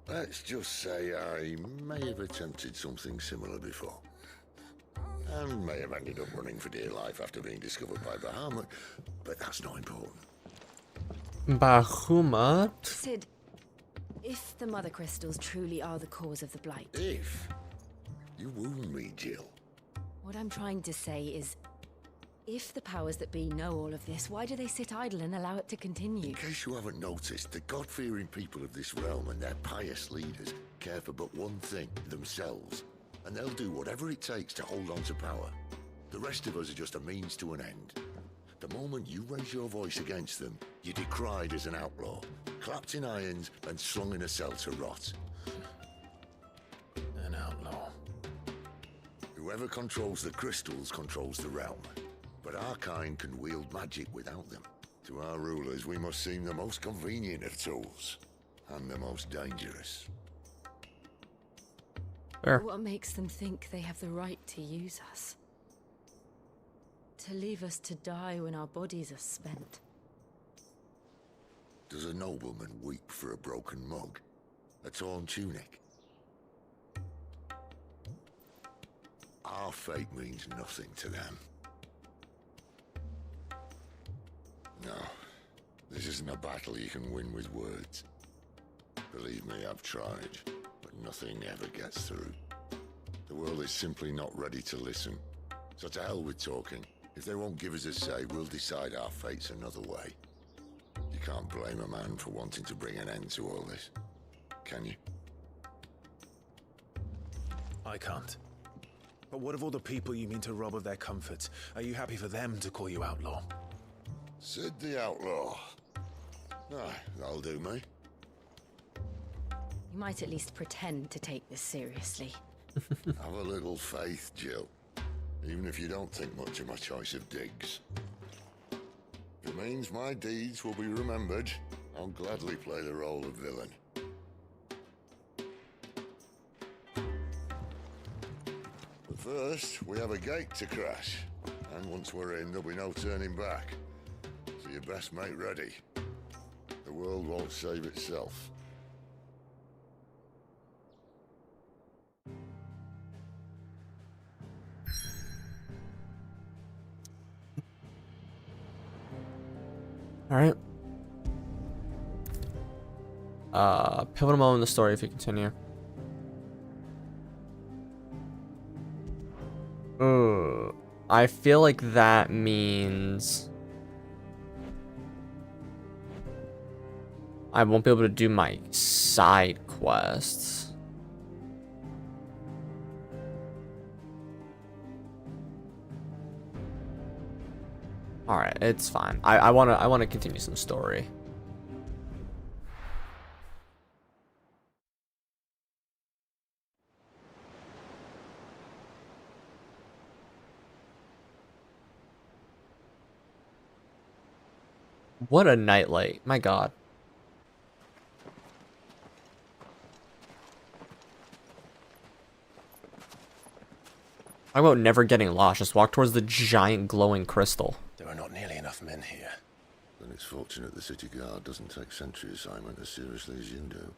Let's just say I may have attempted something similar before. And may have ended up running for dear life after being discovered by Bahamut, but that's not important. Bahamut? Sid, if the mother crystals truly are the cause of the blight... If? You wound me, Jill. What I'm trying to say is, if the powers that be know all of this, why do they sit idle and allow it to continue? In case you haven't noticed, the God-fearing people of this realm and their pious leaders care for but one thing, themselves. And they'll do whatever it takes to hold on to power. The rest of us are just a means to an end. The moment you raise your voice against them, you're decried as an outlaw, clapped in irons and slung in a cell to rot. An outlaw. Whoever controls the crystals controls the realm. But our kind can wield magic without them. To our rulers, we must seem the most convenient of tools. And the most dangerous. Fair. What makes them think they have the right to use us? To leave us to die when our bodies are spent? Does a nobleman weep for a broken mug? A torn tunic? Our fate means nothing to them. No, this isn't a battle you can win with words. Believe me, I've tried, but nothing ever gets through. The world is simply not ready to listen. So to hell with talking. If they won't give us a say, we'll decide our fates another way. You can't blame a man for wanting to bring an end to all this, can you? I can't. But what of all the people you mean to rob of their comforts? Are you happy for them to call you outlaw? Sid the outlaw. Ah, that'll do me. You might at least pretend to take this seriously. Have a little faith, Jill. Even if you don't think much of my choice of digs. If it means my deeds will be remembered, I'll gladly play the role of villain. But first, we have a gate to crash. And once we're in, there'll be no turning back. So you best make ready. The world won't save itself. All right. Pivotal moment in the story if you continue. I feel like that means I won't be able to do my side quests. All right, it's fine. I wanna continue some story. What a nightlight! My God. Talk about never getting lost. Just walk towards the giant glowing crystal. There are not nearly enough men here. Then it's fortunate the city guard doesn't take sentry assignment as seriously as you do.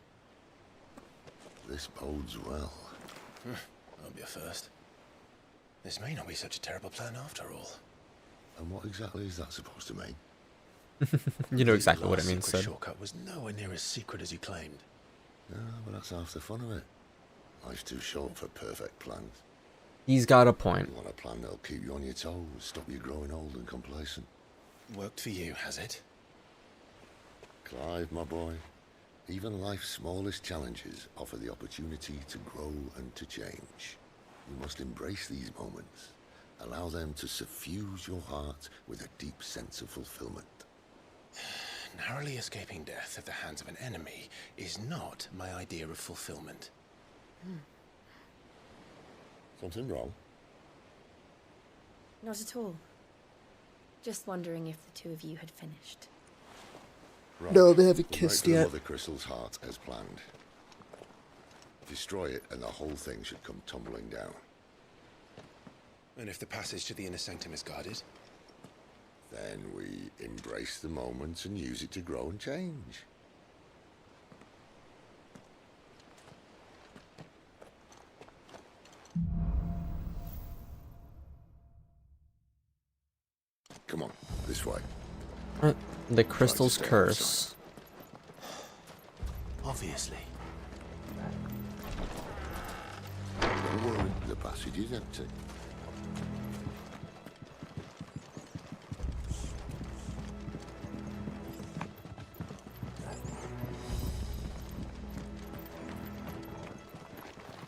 This bodes well. That'll be a first. This may not be such a terrible plan after all. And what exactly is that supposed to mean? You know exactly what it The means, secret Sid. shortcut was nowhere near as secret as you claimed. Yeah, but that's half the fun of it. Life's too short for perfect plans. He's got a point. You want a plan that'll keep you on your toes, stop you growing old and complacent. Worked for you, has it? Clive, my boy, even life's smallest challenges offer the opportunity to grow and to change. You must embrace these moments. Allow them to suffuse your heart with a deep sense of fulfillment. Narrowly escaping death at the hands of an enemy is not my idea of fulfillment. Something wrong? Not at all. Just wondering if the two of you had finished. Right. No, they haven't We'll kissed make for the yet. Mother Crystal's heart as planned. Destroy it and the whole thing should come tumbling down. And if the passage to the inner sanctum is guarded? Then we embrace the moment and use it to grow and change. Come on, this way. The crystal's curse. Obviously. Don't worry, the passage is empty.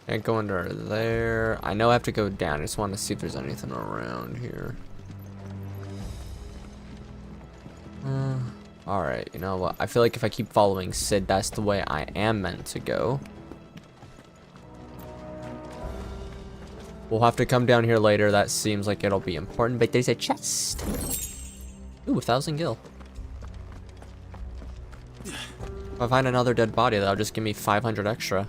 Can't go under there. I know I have to go down. I just want to see if there's anything around here. Alright, you know what? I feel like if I keep following Sid, that's the way I am meant to go. We'll have to come down here later. That seems like it'll be important. But there's a chest. Ooh, 1,000 gil. If I find another dead body, that'll just give me 500 extra.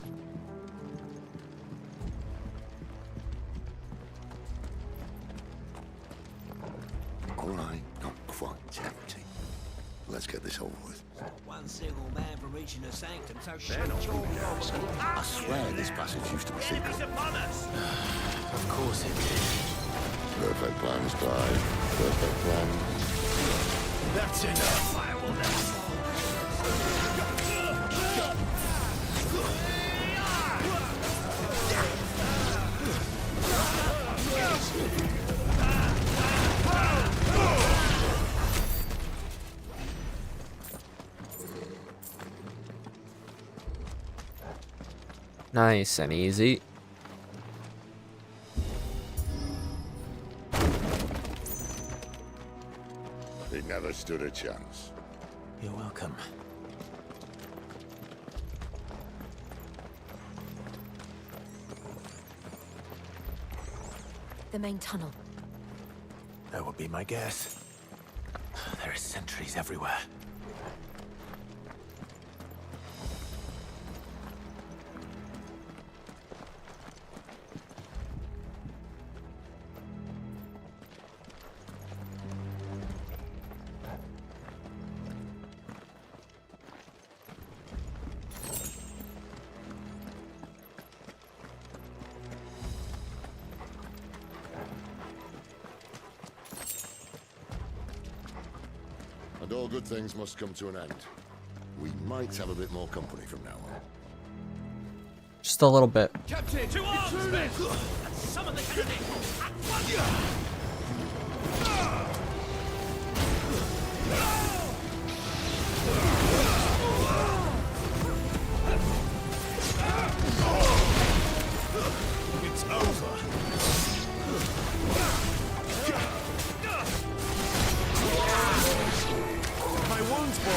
Alright, not quite empty. Let's get this over with. One single man from reaching the sanctum, so They're not from the garrison. I swear this passage used to be secret. Of course it did. Perfect plans, Clive. Perfect plans. That's enough. I will never fall. Nice and easy. He never stood a chance. You're welcome. The main tunnel. That would be my guess. There are sentries everywhere. And all good things must come to an end. We might have a bit more company from now on. Just a little bit. Captain, to arms, men! Summon the enemy! At once! It's over. My wounds, boy.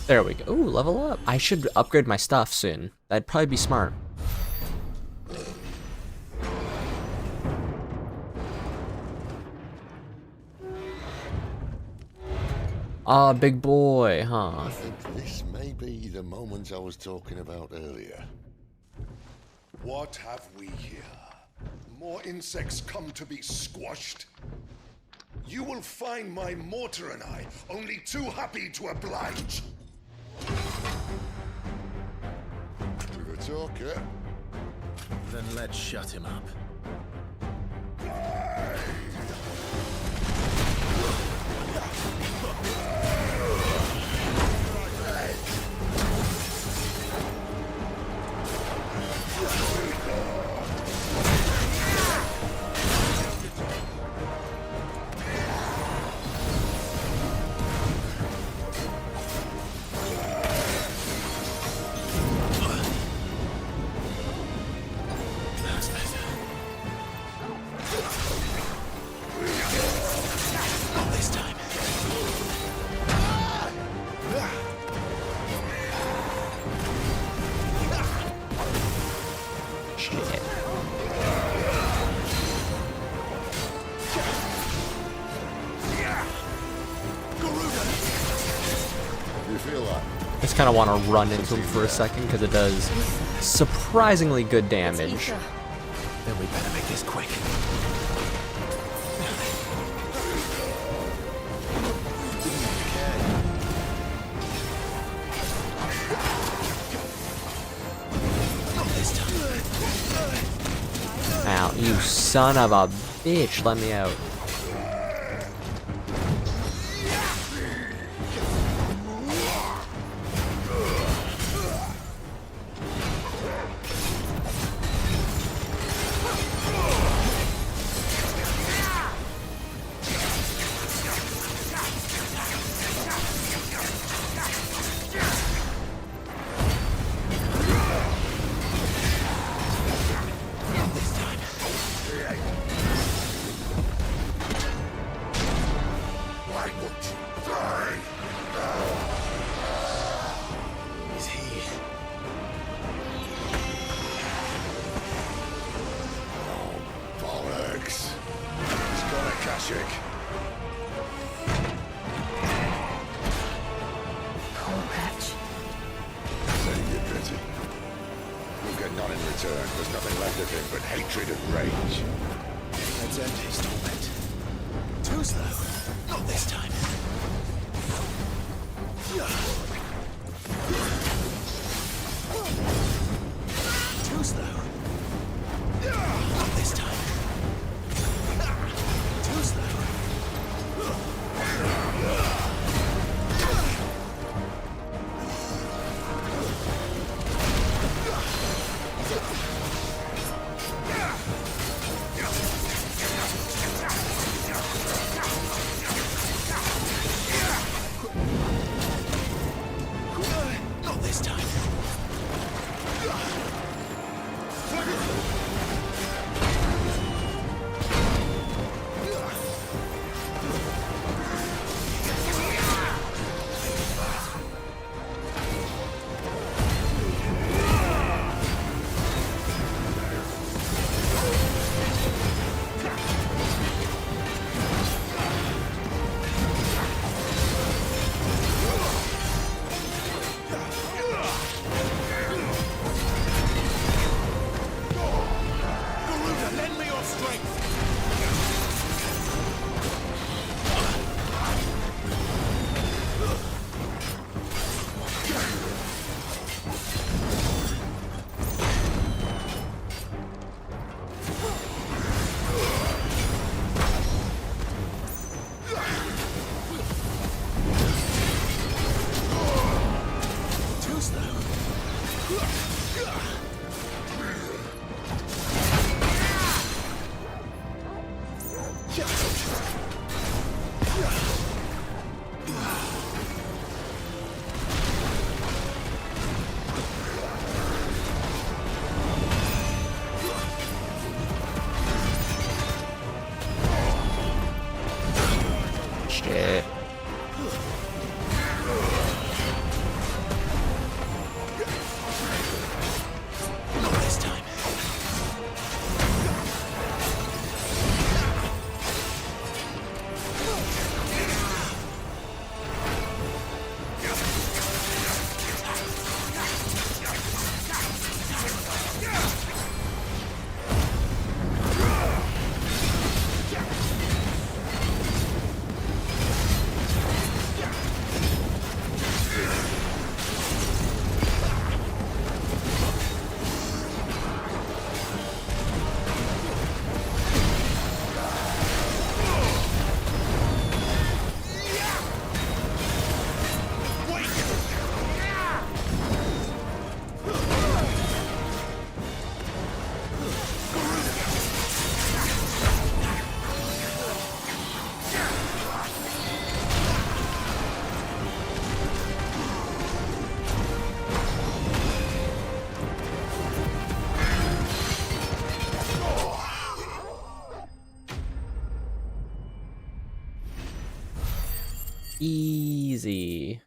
There we go. Ooh, level up. I should upgrade my stuff soon. That'd probably be smart. Ah, big boy, huh? I think this may be the moment I was talking about earlier. What have we here? More insects come to be squashed? You will find my mortar and I only too happy to oblige. With a talker. Then let's shut him up. Just kind of want to run into him for a second because it does surprisingly good damage. Then we better make this quick. Ow, you son of a bitch, let me out. There's nothing left of him but hatred and rage. Let's end his torment. Too slow. Not this time. Too slow. Not this Shit. Not this time. Easy.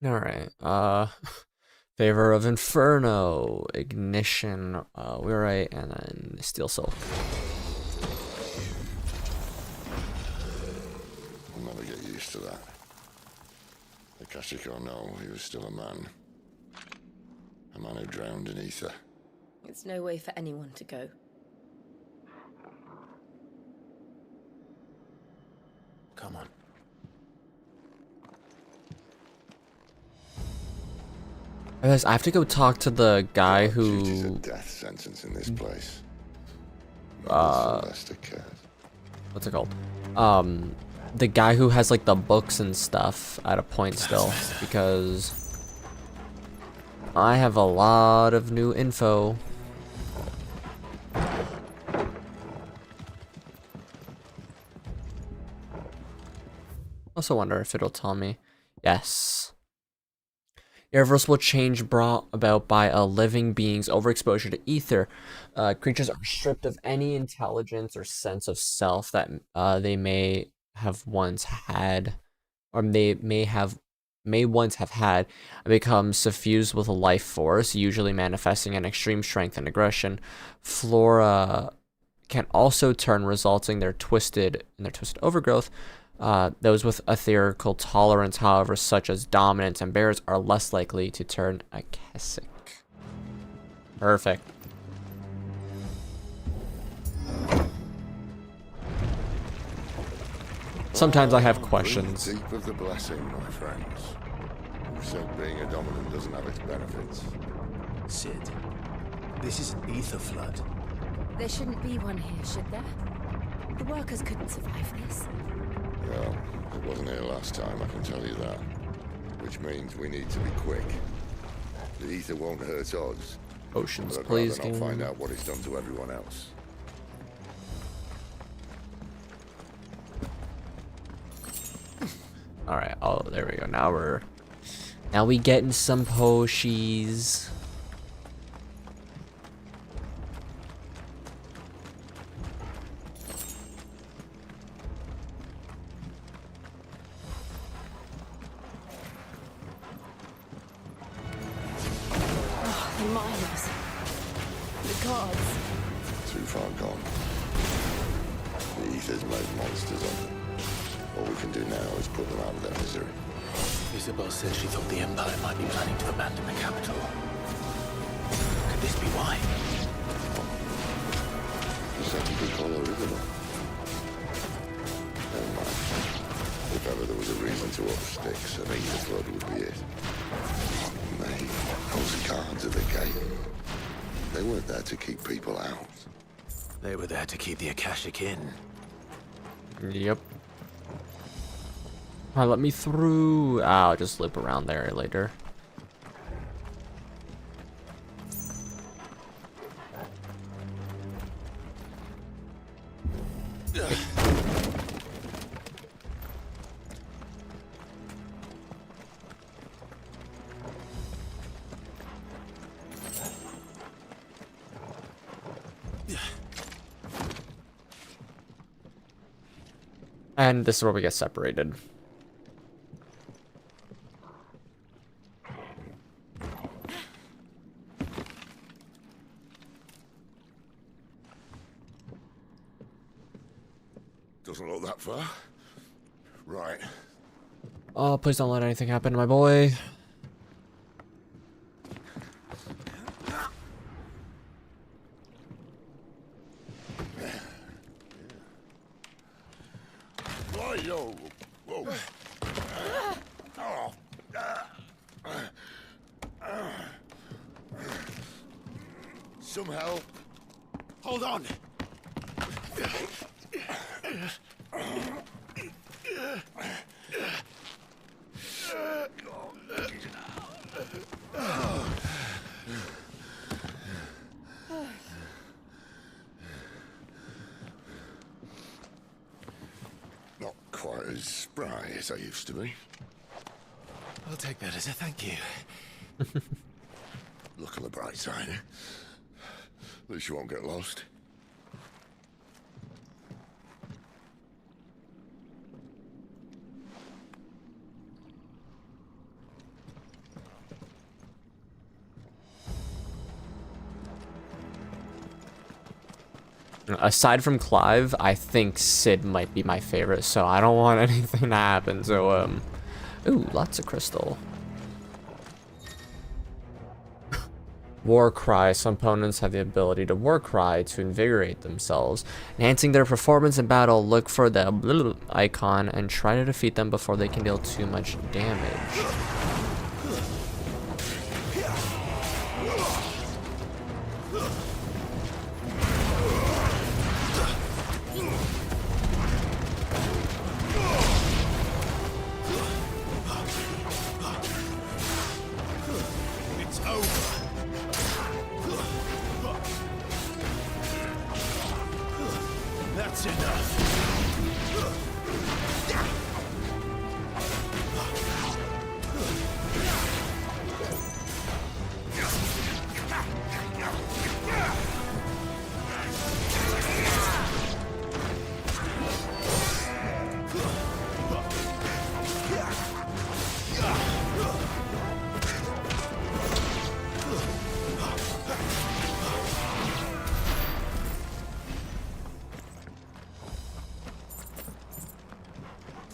All right. Favor of Inferno, Ignition, Weirite, and then Steel Soul. I'll never get used to that. Akashic or no, he was still a man. A man who drowned in ether. It's no way for anyone to go. Come on. Guys, I have to go talk to the guy Duty's a who death sentence in this place. what's it called? The guy who has like the books and stuff at a point still, because I have a lot of new info. Also wonder if it'll tell me. Yes. Irreversible change brought about by a living being's overexposure to ether. Creatures are stripped of any intelligence or sense of self that they may have once had, or they may once have had, and become suffused with a life force, usually manifesting in extreme strength and aggression. Flora can also turn, resulting in their twisted overgrowth. Those with etherical tolerance, however, such as dominance and bears, are less likely to turn akashic. Perfect. Sometimes I have questions. Deep of the blessing, my friends. Who said being a dominant doesn't have its benefits? Sid, this is an ether flood. There shouldn't be one here, should there? The workers couldn't survive this. Well, it wasn't here last time, I can tell you that. Which means we need to be quick. The ether won't hurt us. Oceans, but I'd please. rather not find out what it's done to everyone else. All right. Oh, there we go. Now we getting some poshies. Oh, the miners. The gods. Too far gone. The ether's made monsters of them. All we can do now is put them out of their misery. Isabel said she thought the Empire might be planning to abandon the capital. Could this be why? You said you could call her Isabel. Never mind. If ever there was a reason to up sticks, an ether flood would be it. Mate, those guards at the gate. They weren't there to keep people out. They were there to keep the Akashic in. Yep. Alright, let me through. I'll just loop around there later. And this is where we get separated. Doesn't look that far. Right. Oh, please don't let anything happen to my boy. Whoa, yo. Whoa. Oh. Some help. Hold on. Not quite as spry as I used to be. I'll take that as a thank you. Look on the bright side, eh? At least you won't get lost. Aside from Clive, I think Sid might be my favorite, so I don't want anything to happen. So, ooh, lots of crystal. War Cry. Some opponents have the ability to War Cry to invigorate themselves, enhancing their performance in battle. Look for the blue icon and try to defeat them before they can deal too much damage. That's enough.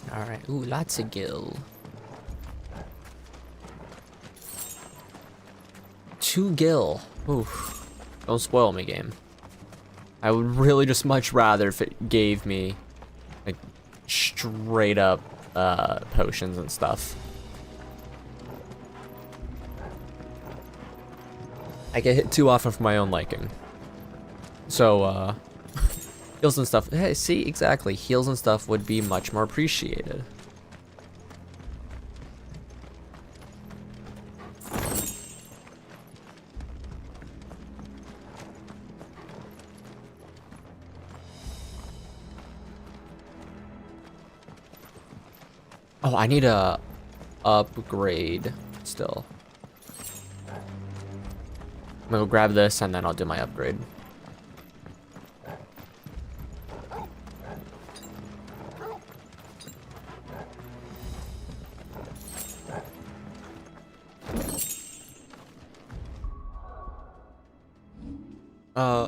Alright, ooh, lots of gil. 2 gil. Oof. Don't spoil me, game. I would really just much rather if it gave me, like, straight up, potions and stuff. I get hit too often for my own liking. So, heals and stuff. Hey, see, exactly. Heals and stuff would be much more appreciated. Oh, I need a upgrade still. I'm gonna go grab this and then I'll do my upgrade.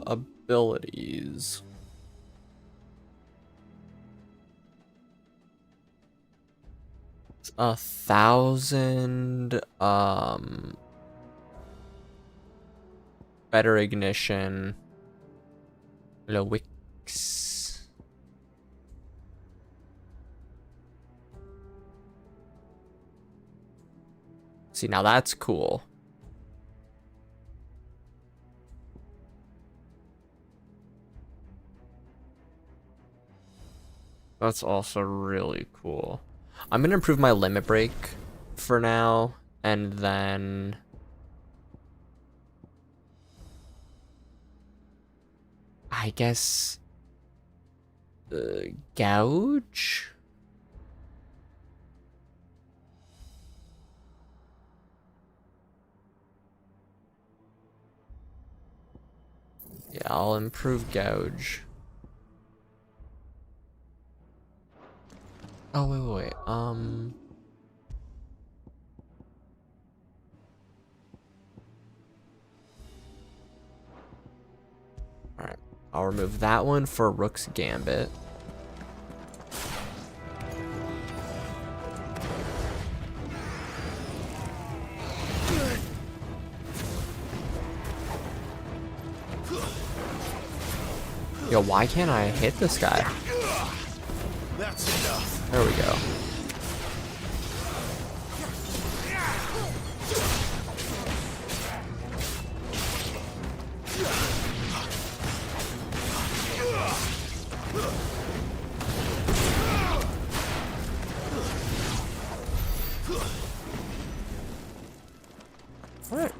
Abilities. It's 1,000, better ignition, Lowix. See, now that's cool. That's also really cool. I'm gonna improve my limit break for now, and then I guess Gouge? Yeah, I'll improve Gouge. Oh, wait. Alright. I'll remove that one for Rook's Gambit. Yo, why can't I hit this guy? That's enough. There we go. Alright.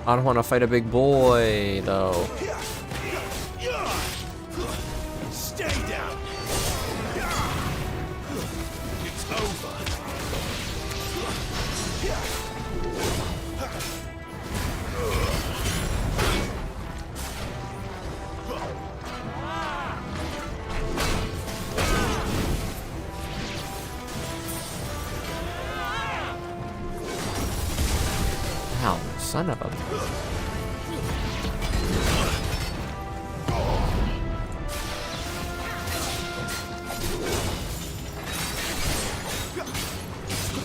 I don't want to fight a big boy, though. Stay down. It's over. Ow, son of a...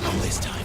Not this time.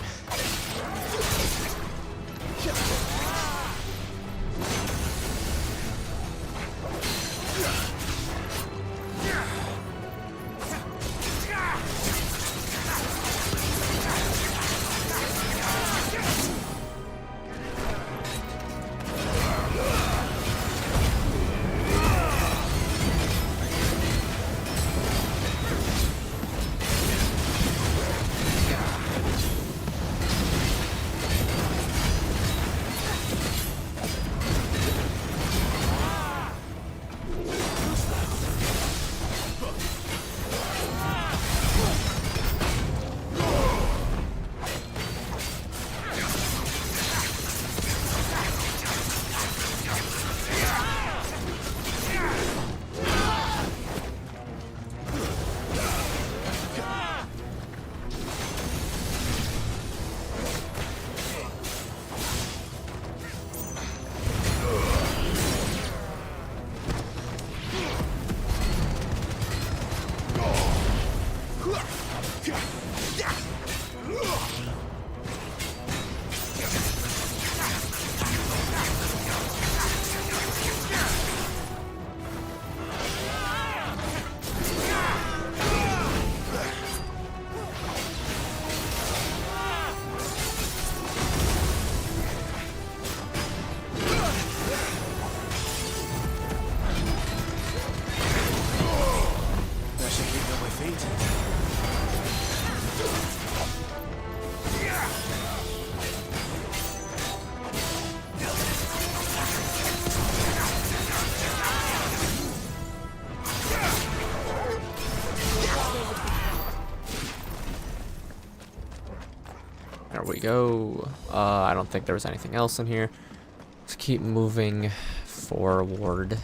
There we go. I don't think there was anything else in here. Let's keep moving forward.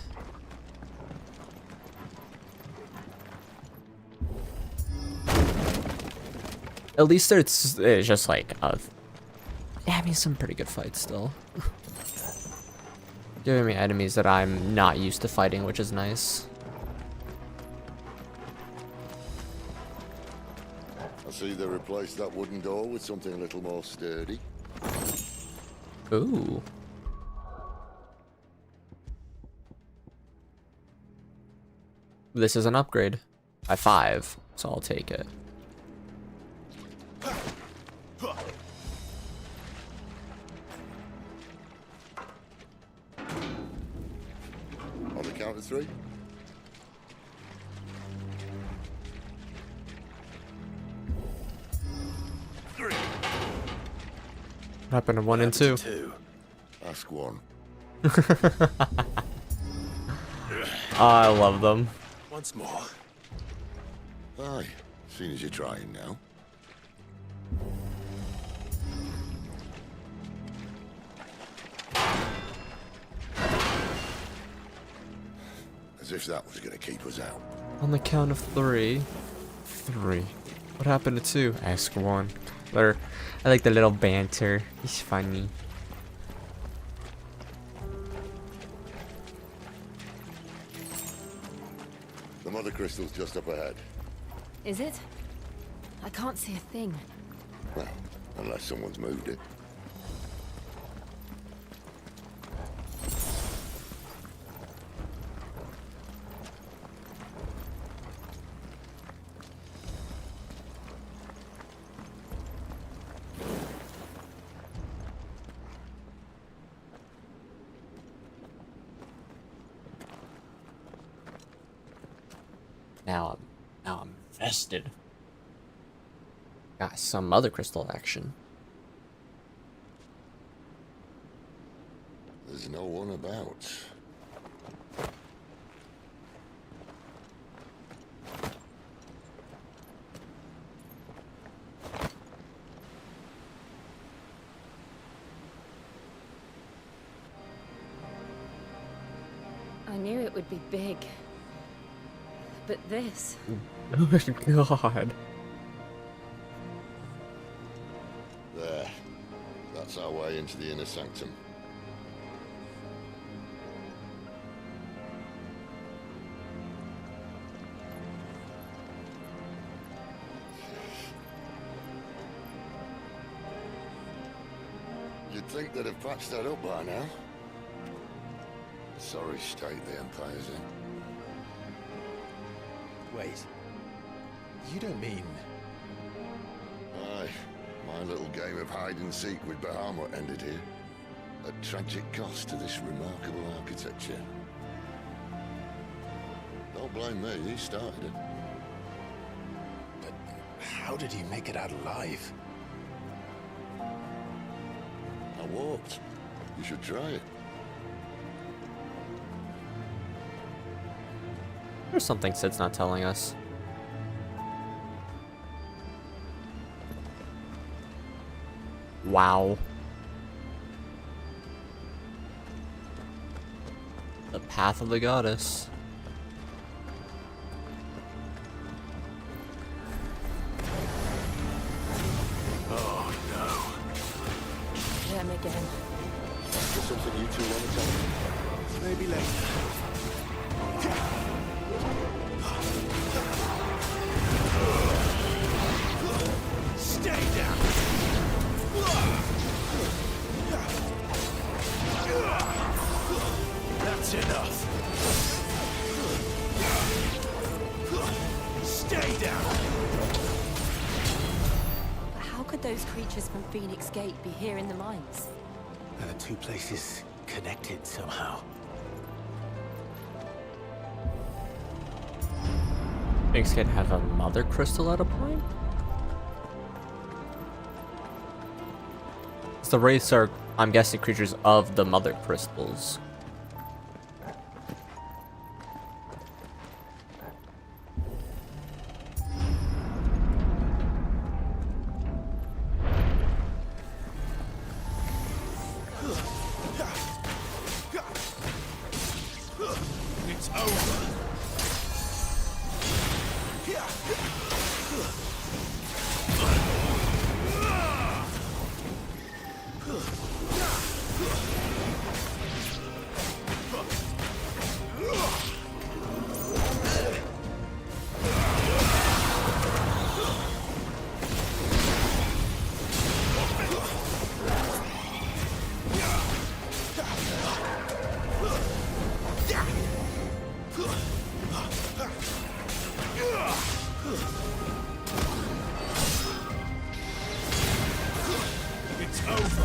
At least it's just like having some pretty good fights still. Giving me enemies that I'm not used to fighting, which is nice. I see they replaced that wooden door with something a little more sturdy. Ooh. This is an upgrade by 5, so I'll take it. of 3. What happened to 1 and 2? Ask 1. I love them. Once more. Aye, seeing as you're trying now. As if that was going to keep us out. On the count of 3. 3. What happened to 2? Ask 1. I like the little banter. He's funny. The mother crystal's just up ahead. Is it? I can't see a thing. Well, unless someone's moved it. Now I'm invested. Got some mother crystal action. There's no one about. I knew it would be big. But this... Good God. There. That's our way into the inner sanctum. You'd think they'd have patched that up by now. Sorry state the Empire's in. Wait. You don't mean... Aye. My little game of hide-and-seek with Bahamut ended here. At tragic cost to this remarkable architecture. Don't blame me, he started it. But how did he make it out alive? I walked. You should try it. There's something Sid's not telling us. Wow. The path of the goddess. Oh no. Them again. Is there something you two want to tell me? Maybe later. Stay down. That's enough. Stay down. But how could those creatures from Phoenix Gate be here in the mines? Are the two places connected somehow? Things can have a mother crystal at a point? The wraiths are, I'm guessing, creatures of the mother crystals. It's over. It's over.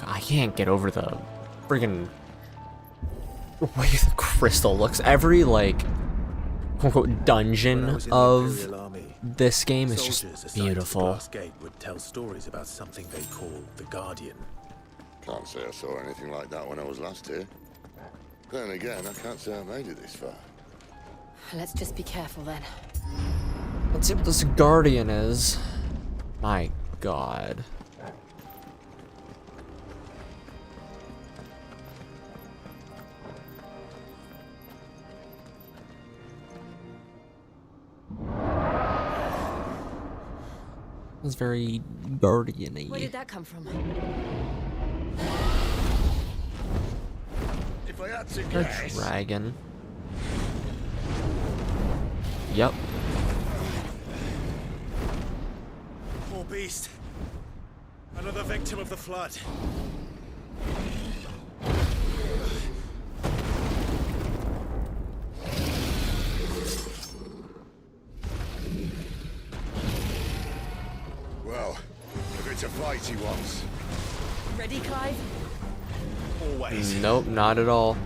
I can't get over the friggin' way the crystal looks. Every, like, quote-unquote dungeon of this game is just beautiful. The gate would tell stories about something they call the Guardian. Can't say I saw anything like that when I was last here. Then again, I can't say I made it this far. Let's just be careful then. Let's see what this Guardian is. My god. It's very guardian-y. Where did that come from? If I had to A guess... dragon. Yep. Poor beast. Another victim of the flood. Well, if it's a fight he wants. Ready, Clive? Always. Nope, not at all.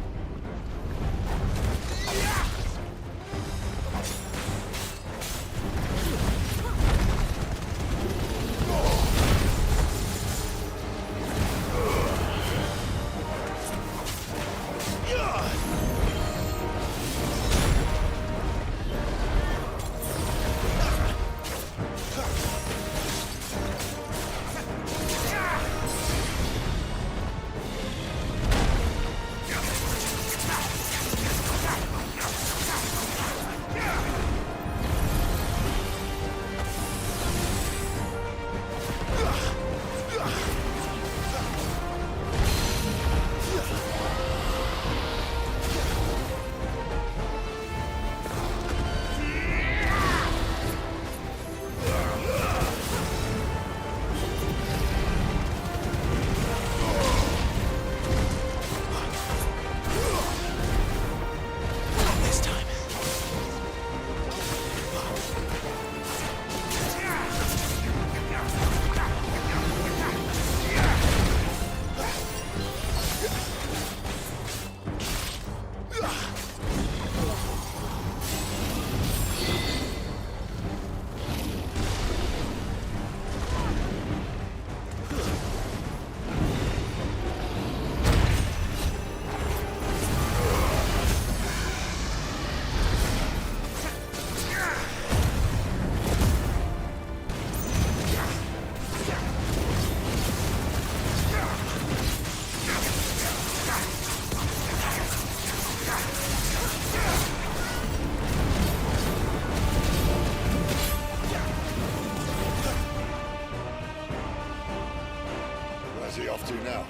Where's he off to now?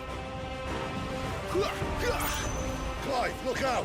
Clive, look out!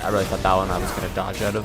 I really thought that one I was gonna dodge out of.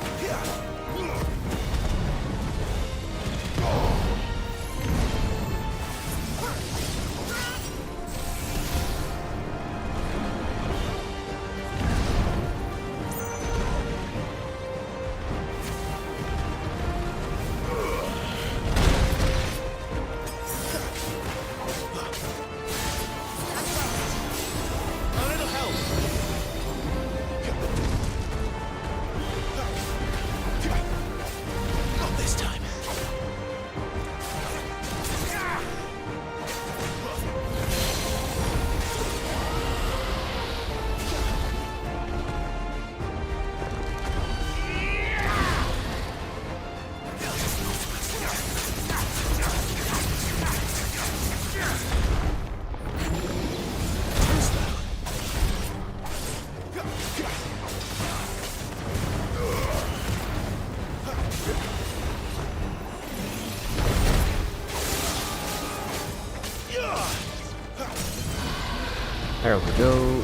There we go.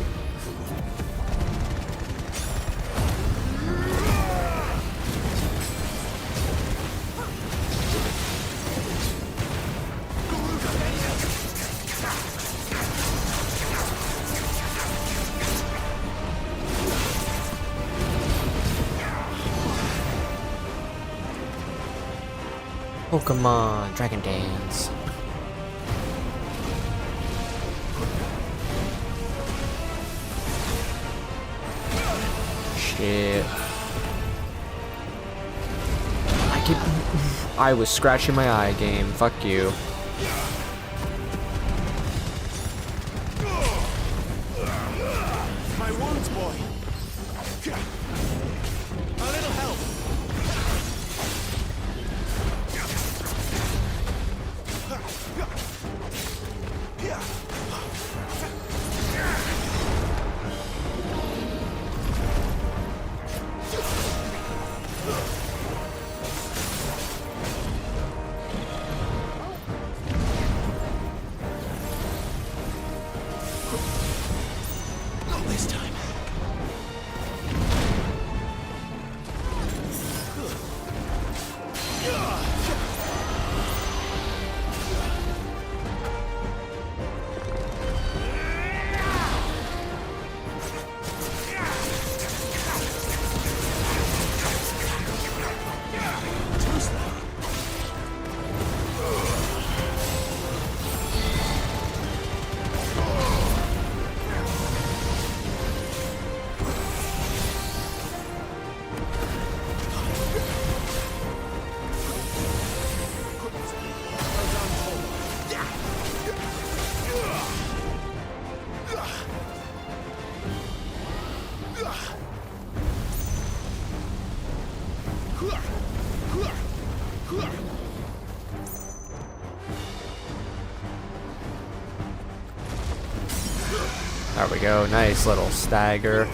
Pokemon Dragon Dance. Shit. I was scratching my eye, game. Fuck you. My wounds, boy. A little help. Not this time. There we go. Nice little stagger.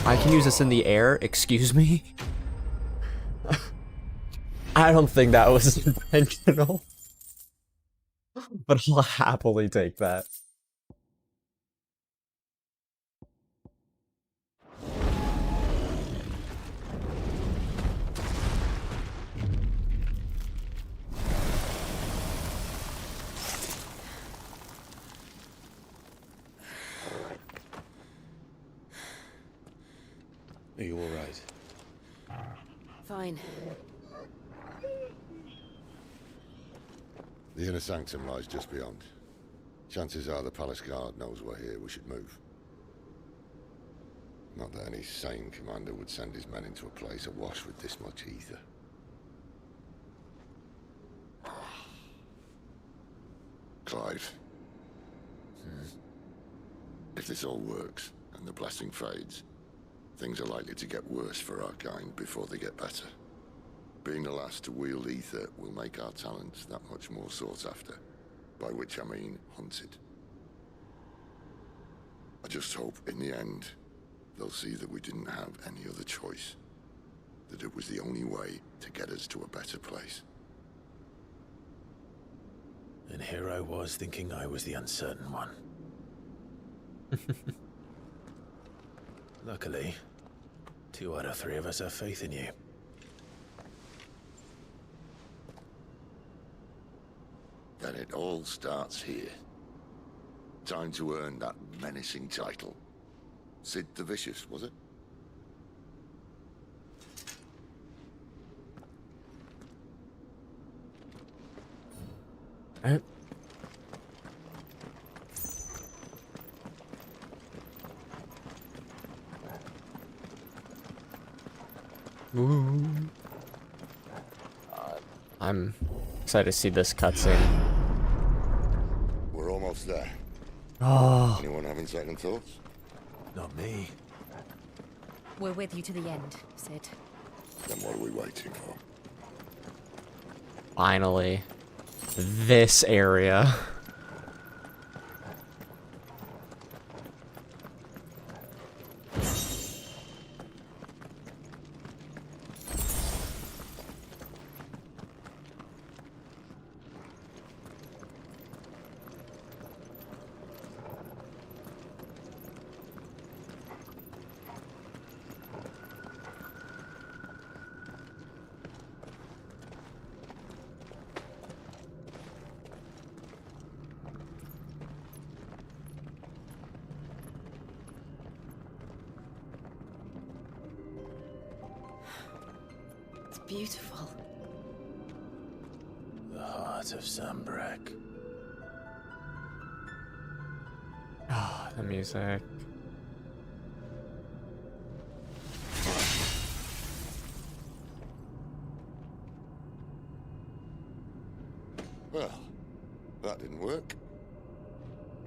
I can use this in the air, excuse me? I don't think that was intentional. But I'll happily take that. Are you all right? Fine. The inner sanctum lies just beyond. Chances are the palace guard knows we're here. We should move. Not that any sane commander would send his men into a place awash with this much ether. Clive. If this all works, and the blessing fades, things are likely to get worse for our kind before they get better. Being the last to wield ether will make our talents that much more sought after, by which I mean hunted. I just hope, in the end, they'll see that we didn't have any other choice, that it was the only way to get us to a better place. And here I was thinking I was the uncertain one. Luckily, 2 out of 3 of us have faith in you. Then it all starts here. Time to earn that menacing title. Sid the Vicious, was it? Alright. Ooh. I'm excited to see this cutscene. We're almost there. Oh. Anyone having second thoughts? Not me. We're with you to the end, Sid. Then what are we waiting for? Finally. This area. It's beautiful. The heart of Sambrek. Ah, the music. Well, that didn't work.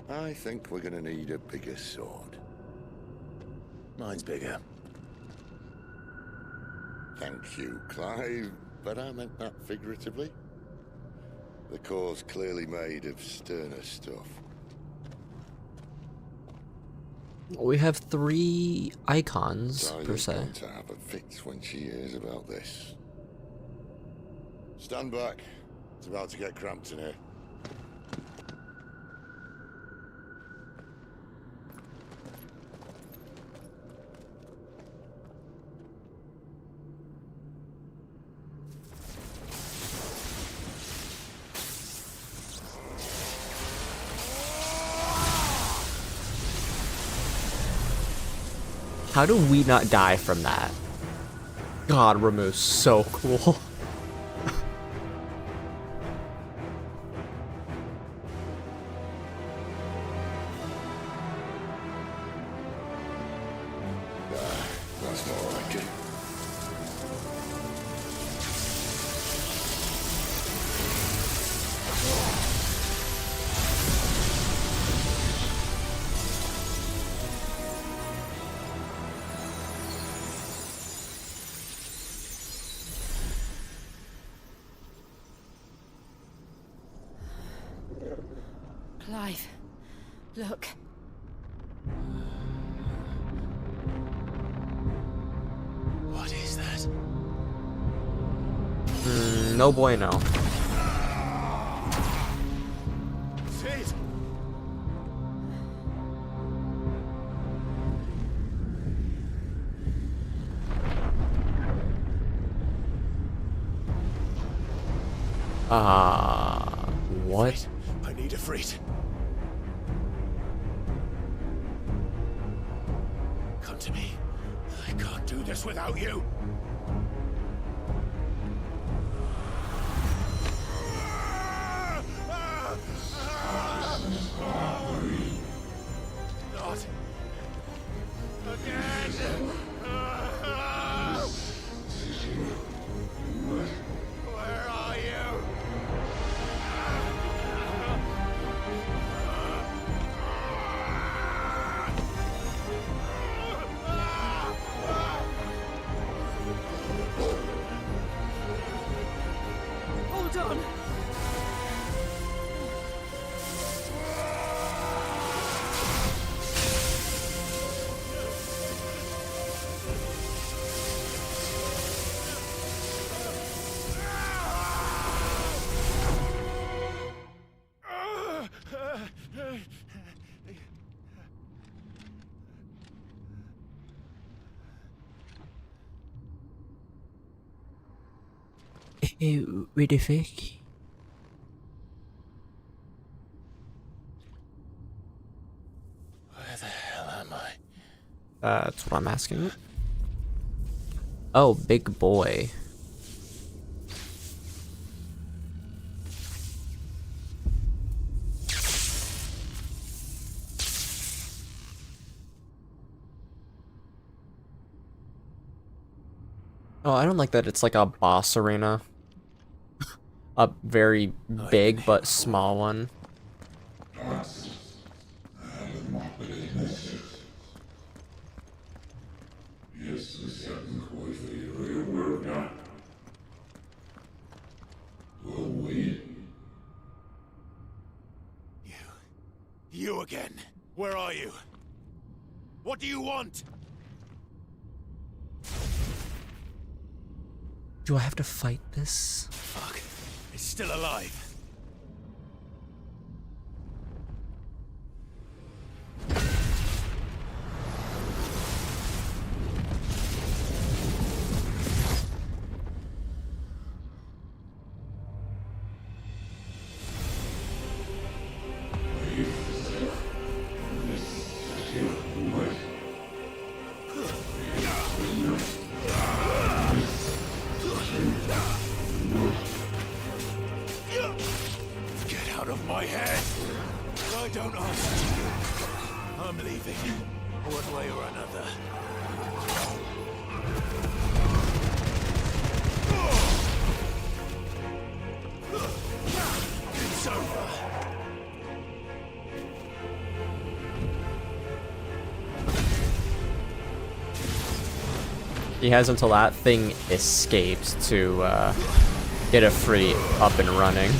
I think we're gonna need a bigger sword. Mine's bigger. Thank you, Clive, but I meant that figuratively. The core's clearly made of sterner stuff. We have 3 icons, per Talia's se. going to have a fit when she hears about this. Stand back. It's about to get cramped in here. How do we not die from that? God, Ramu's so cool. That's more like it. Clive, look. What is that? No bueno. Sid! What? I need a freight. Come to me. I can't do this without you. Not again. Where are you? Hold on. What the fuck? Where the hell am I? That's what I'm asking. Oh, big boy. Oh, I don't like that it's like a boss arena. A very big but small one. You again. Where are you? What do you want? Do I have to fight this? Fuck. It's still alive. Get out of my head! I don't ask you. I'm leaving. One way or another. It's over. He has until that thing escapes to get it free up and running.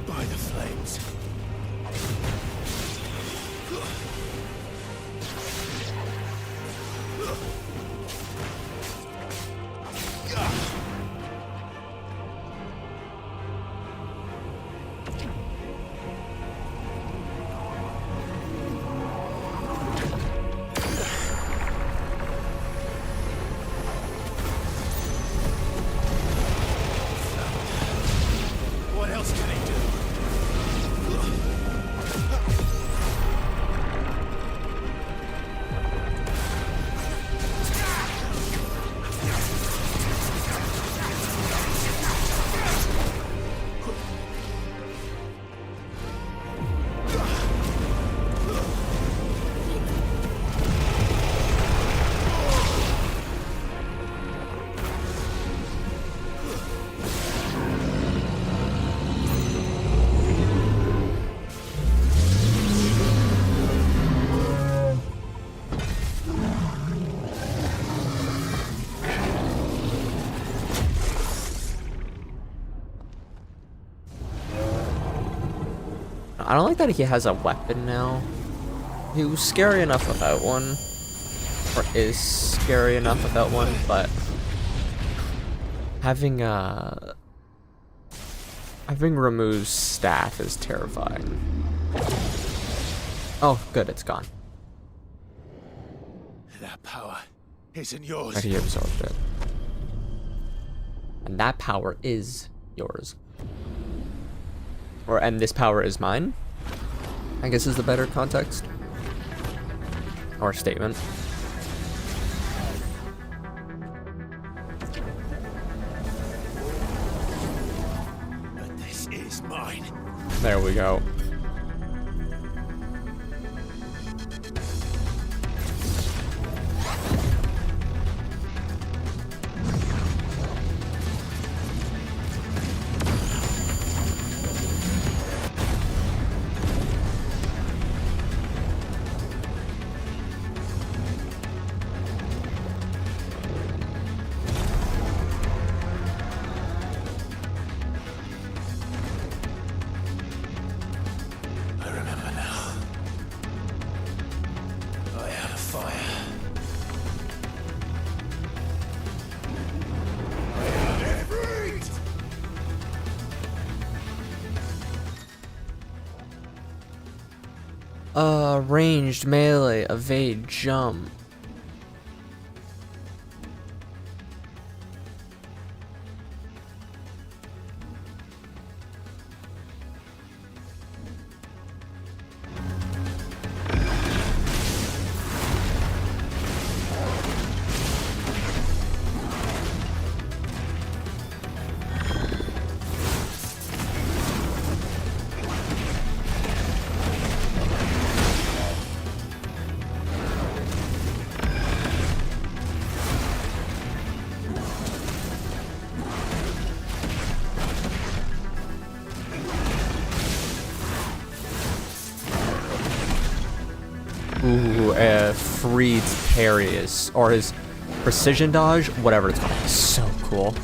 By the flames. What else can he do? I don't like that he has a weapon now. He was scary enough without one. Or is scary enough without one, but having Ramu's staff is terrifying. Oh, good, it's gone. That power isn't yours. But he absorbed it. And that power is yours. And this power is mine, I guess is the better context. Or statement. But this is mine. There we go. I remember now. I had a fire. I had everything. Ranged, melee, evade, jump. Freed's parry is, or his precision dodge, whatever it's called. It's so cool.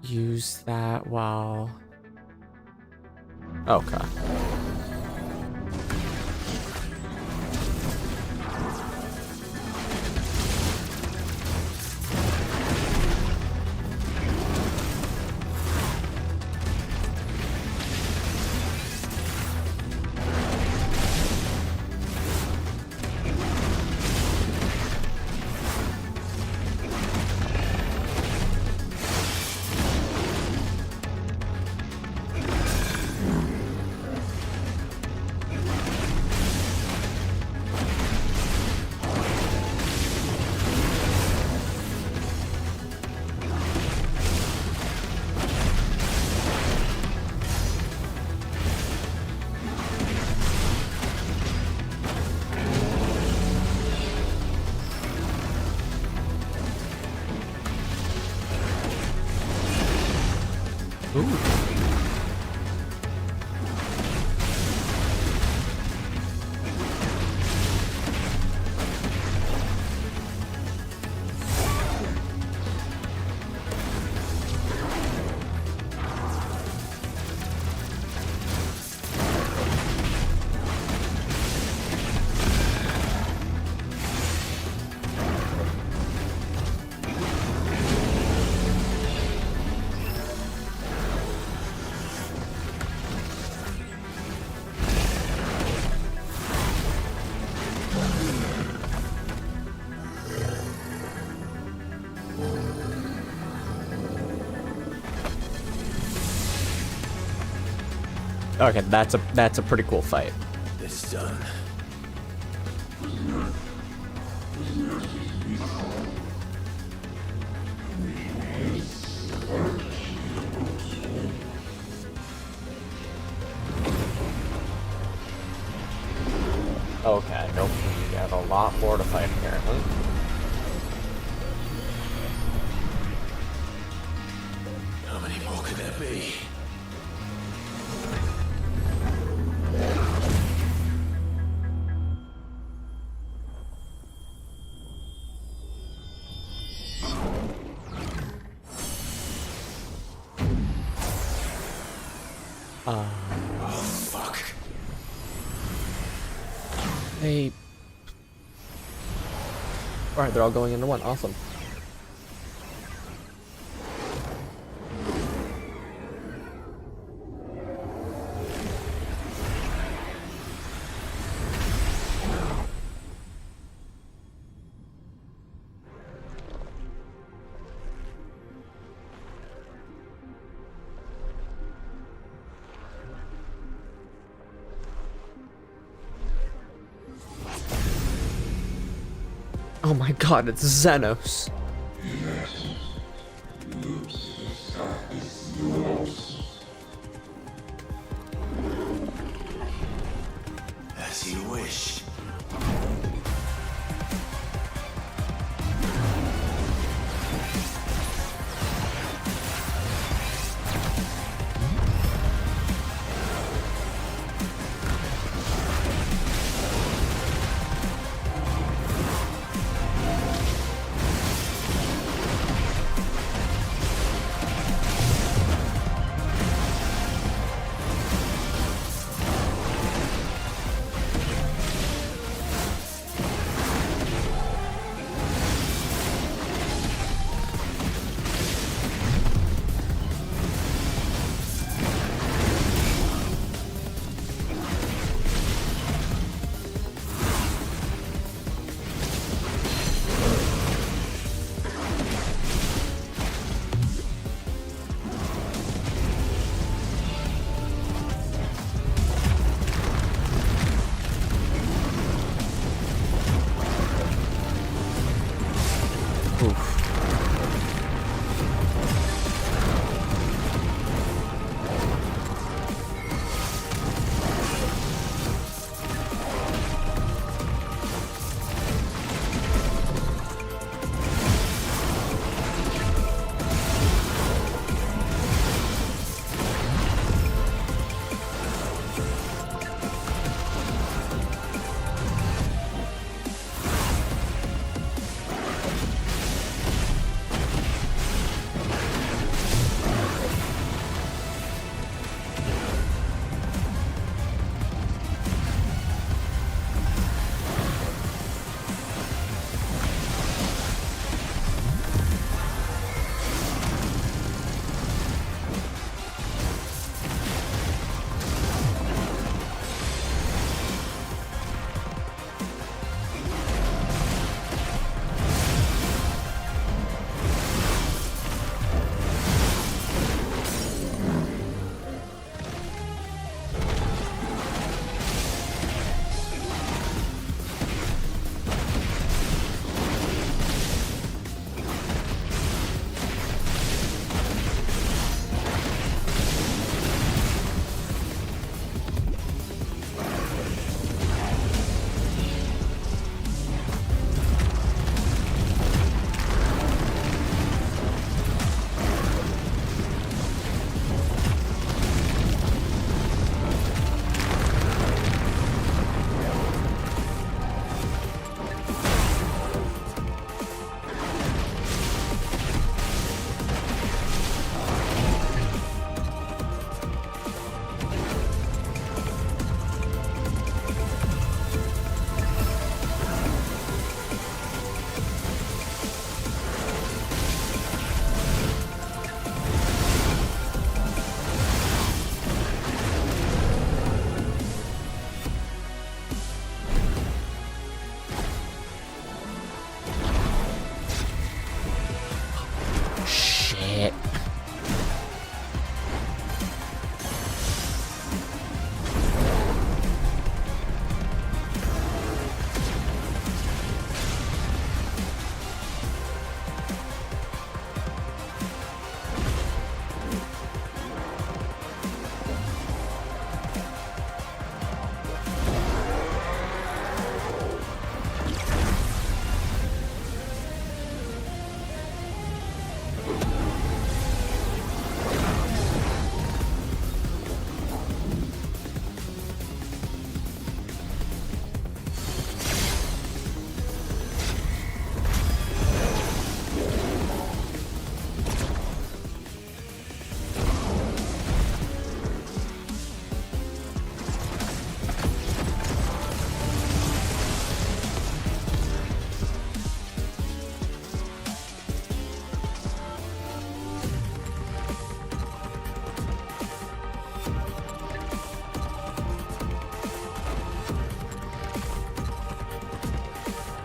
Use that while... Okay. Ooh. Okay, that's a pretty cool fight. It's done. Okay, nope. We got a lot more to fight apparently. How many more could there be? Oh, fuck. Hey. Alright, they're all going into one. Awesome. Oh my god, it's Xenos. As you wish.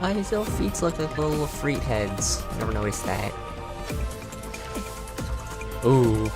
Why his little feet look like little freak heads? Never noticed that. Ooh.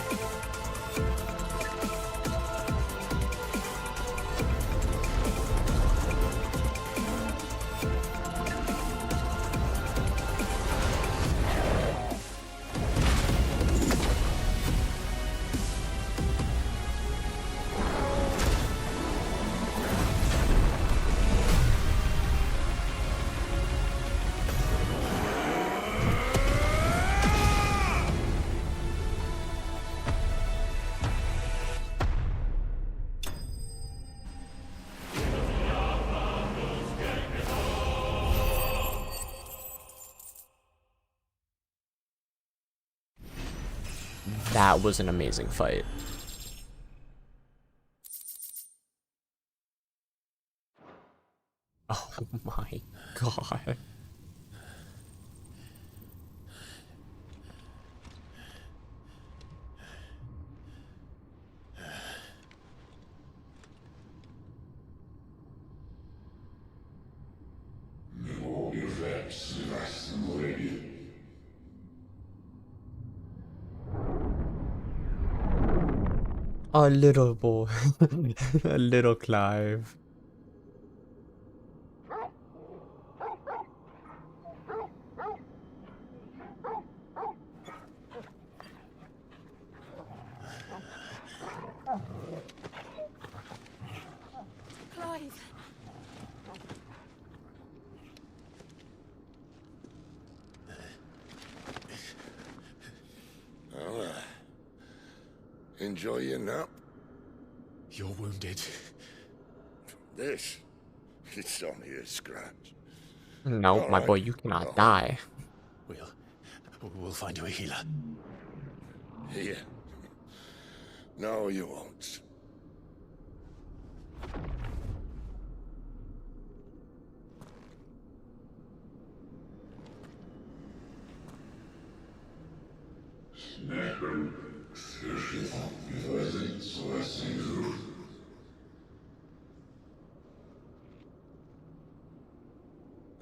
That was an amazing fight. Oh my god. A little boy. A little Clive. Clive. Well, enjoy your nap. You're wounded. This, it's only a scratch. No, All my right. boy, you cannot die. We'll find you a healer. Here. No, you won't.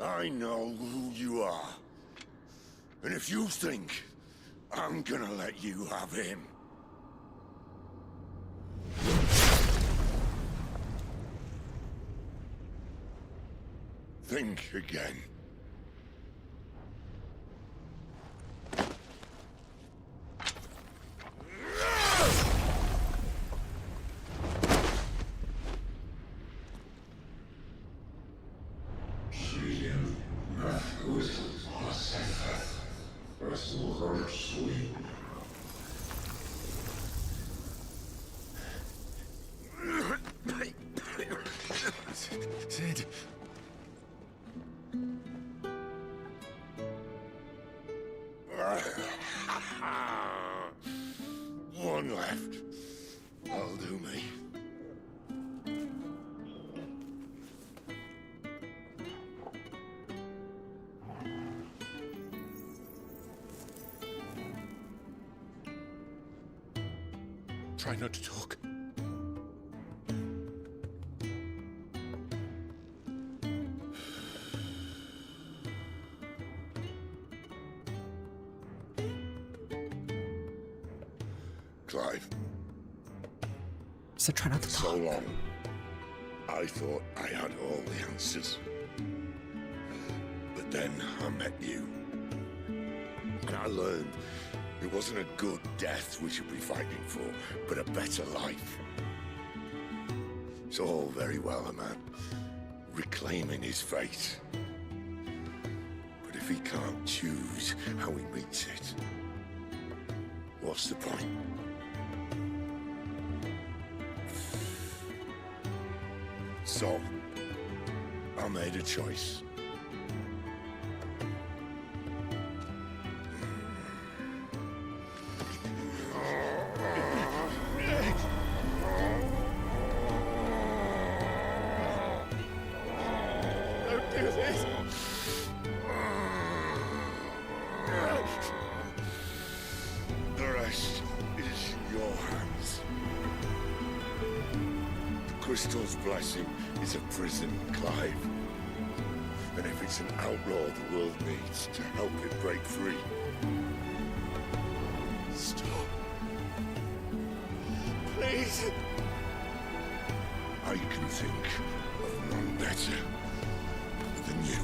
I know who you are. And if you think I'm gonna let you have him... think again. Sid. One left. That'll do me. Try not to talk. Clive. So try not to talk. So long. I thought I had all the answers. But then I met you. And I learned it wasn't a good death we should be fighting for, but a better life. It's all very well, a man reclaiming his fate. But if he can't choose how he meets it, what's the point? So, I made a choice. Don't do this. The rest is in your hands. The crystal's blessing is a prison, Clive. And if it's an outlaw the world needs to help it break free. Stop. Please. I can think of none better than you.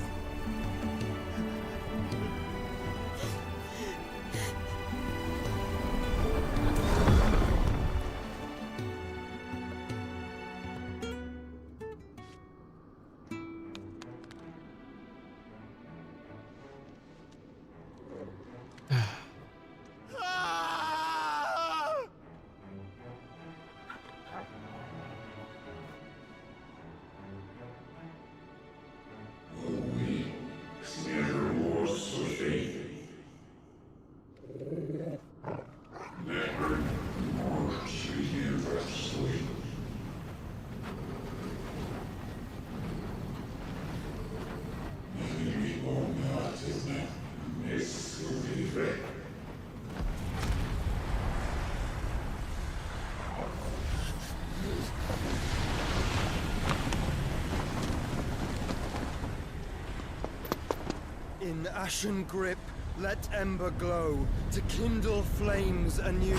In ashen grip, let ember glow, to kindle flames anew.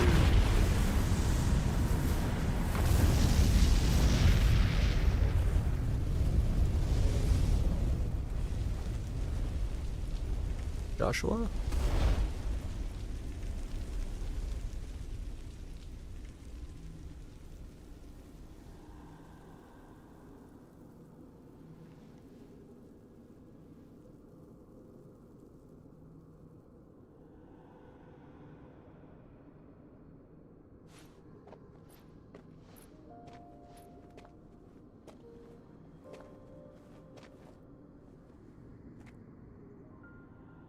Joshua?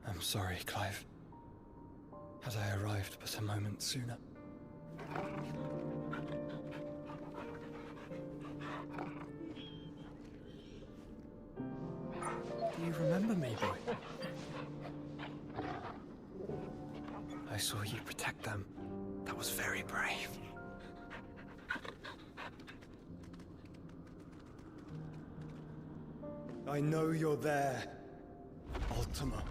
I'm sorry, Clive. Had I arrived but a moment sooner. Do you remember me, boy? I saw you protect them. That was very brave. I know you're there, Ultima.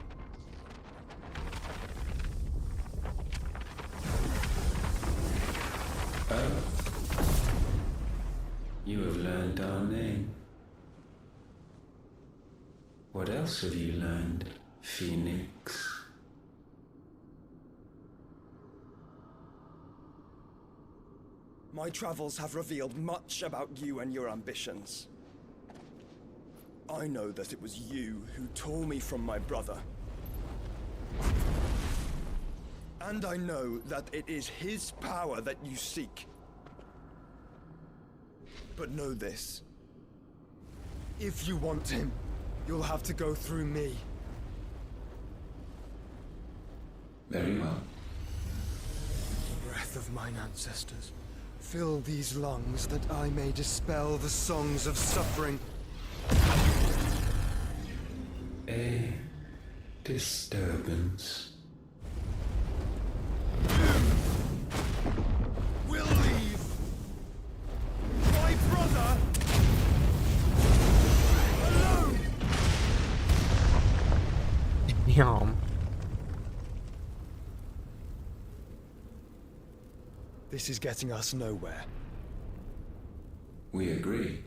Oh. You have learned our name. What else have you learned, Phoenix? My travels have revealed much about you and your ambitions. I know that it was you who tore me from my brother. And I know that it is his power that you seek. But know this. If you want him, you'll have to go through me. Very well. Breath of mine ancestors, fill these lungs that I may dispel the songs of suffering. A disturbance. We'll leave. My brother alone. Yum. This is getting us nowhere. We agree.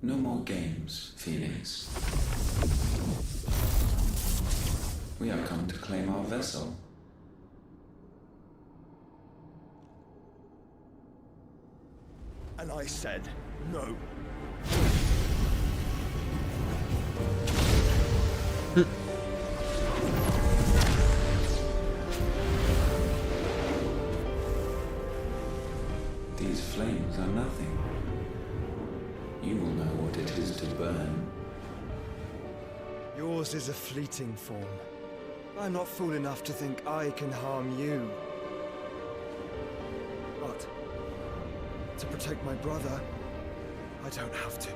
No more games, Phoenix. We have come to claim our vessel. And I said no. These flames are nothing. You will know what it is to burn. Yours is a fleeting form. I'm not fool enough to think I can harm you. But to protect my brother, I don't have to.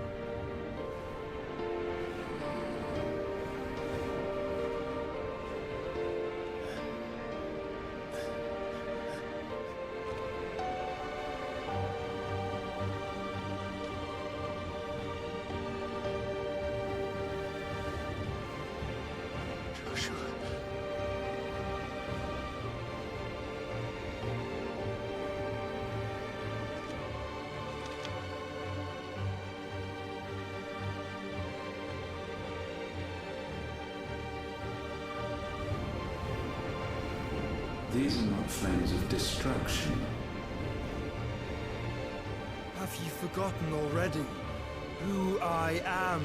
These are not flames of destruction. Have you forgotten already who I am?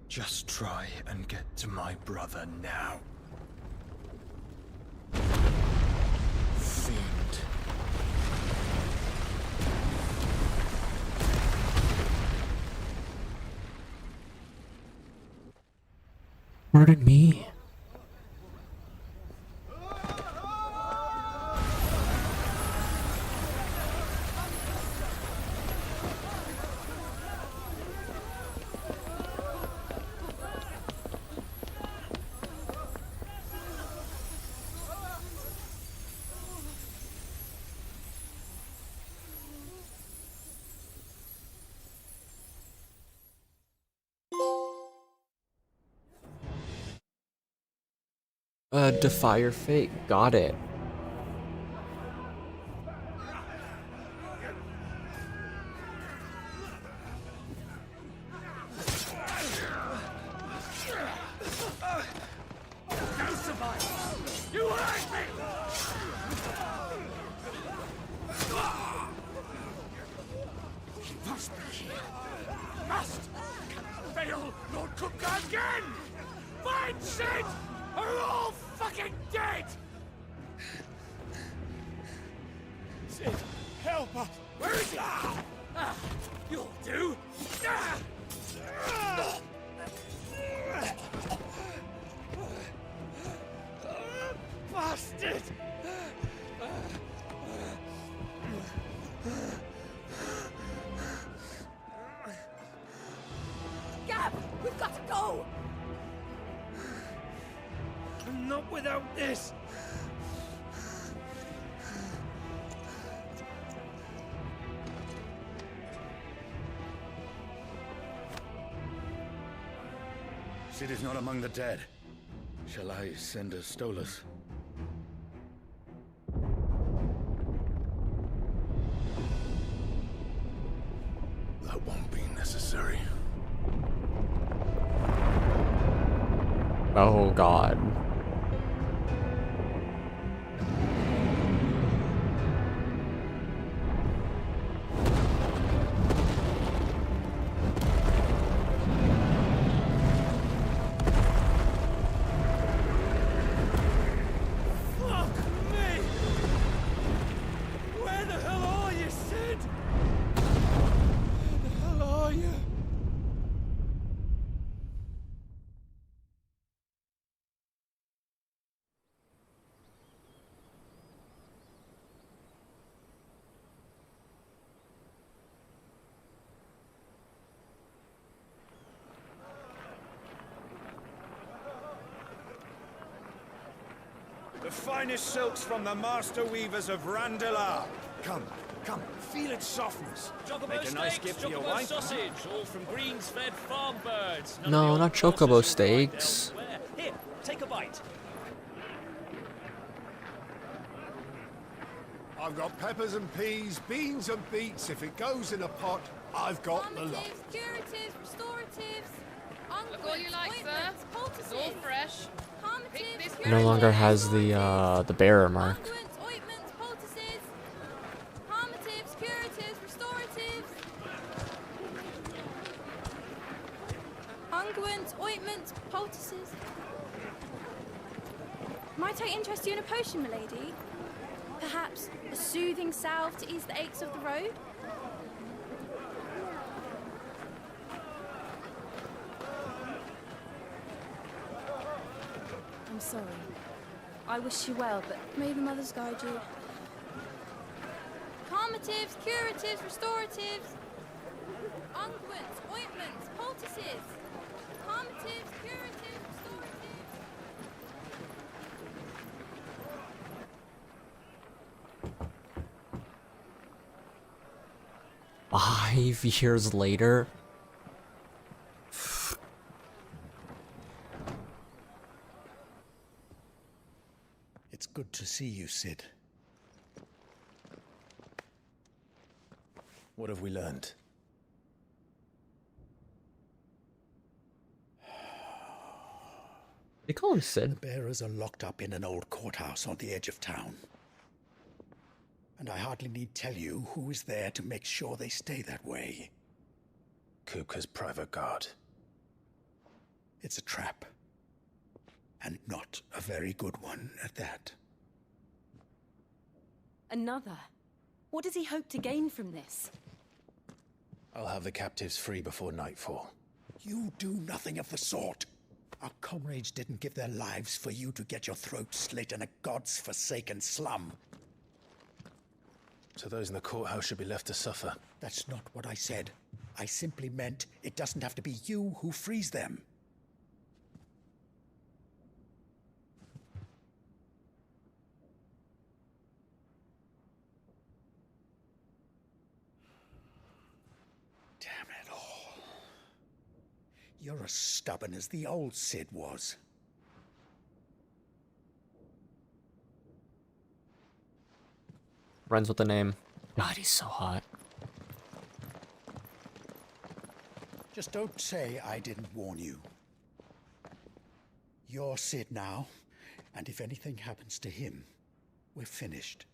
Just try and get to my brother now. Fiend. Pardon me. Defy your fate. Got it. No survivors! You hurt me! He must be here. Must! Fail Lord Cookgar again! Mine said are all fucking dead! Sid, help us! Where is he? You'll do! Bastard! Gab, we've got to go! Not without this! Sid is not among the dead. Shall I send a Stolas? That won't be necessary. Oh God. The finest silks from the master weavers of Randalar. Come, come, feel its softness. Make a nice gift for your wife. Sausage, all from greens-fed farm birds. No, not chocobo steaks. Here, take a bite. I've got peppers and peas, beans and beets. If it goes in a pot, I've got the lot. Curatives, restoratives, Look all you like, sir. It's all fresh. It no longer has the bearer mark. ointments, poultices, harmatives, curatives, restoratives. Unguents, ointments, poultices. Might I interest you in a potion, milady? Perhaps a soothing salve to ease the aches of the road? I'm sorry. I wish you well, but may the mothers guide you. Calmatives, curatives, restoratives. Unguents, ointments, poultices. Calmatives, curatives, restoratives. 5 years later. It's good to see you, Sid. What have we learned? They call him Sid. The bearers are locked up in an old courthouse on the edge of town. And I hardly need tell you who is there to make sure they stay that way. Kupka's private guard. It's a trap. And not a very good one at that. Another? What does he hope to gain from this? I'll have the captives free before nightfall. You do nothing of the sort. Our comrades didn't give their lives for you to get your throat slit in a god's-forsaken slum. So those in the courthouse should be left to suffer. That's not what I said. I simply meant it doesn't have to be you who frees them. Damn it all. You're as stubborn as the old Sid was. Runs with the name. God, he's so hot. Just don't say I didn't warn you. You're Sid now, and if anything happens to him, we're finished.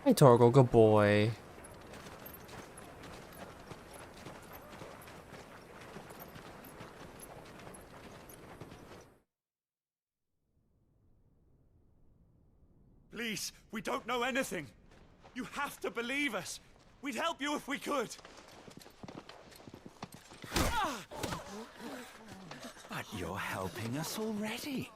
Hey, Torgal, good boy. Please, we don't know anything. You have to believe us. We'd help you if we could. But you're helping us already.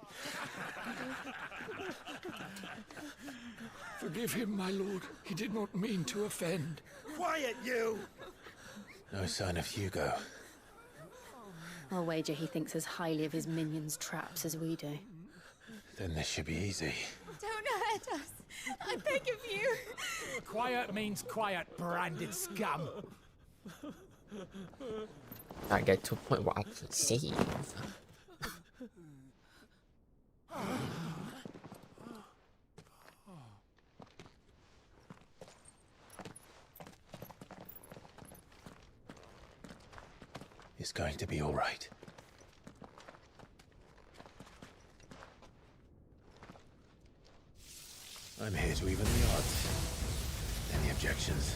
Forgive him, my lord. He did not mean to offend. Quiet, you! No sign of Hugo. I'll wager he thinks as highly of his minions' traps as we do. Then this should be easy. Don't hurt us. I beg of you. Quiet means quiet, branded scum. I get to a point where I can save. It's going to be all right. I'm here to even the odds. Any objections?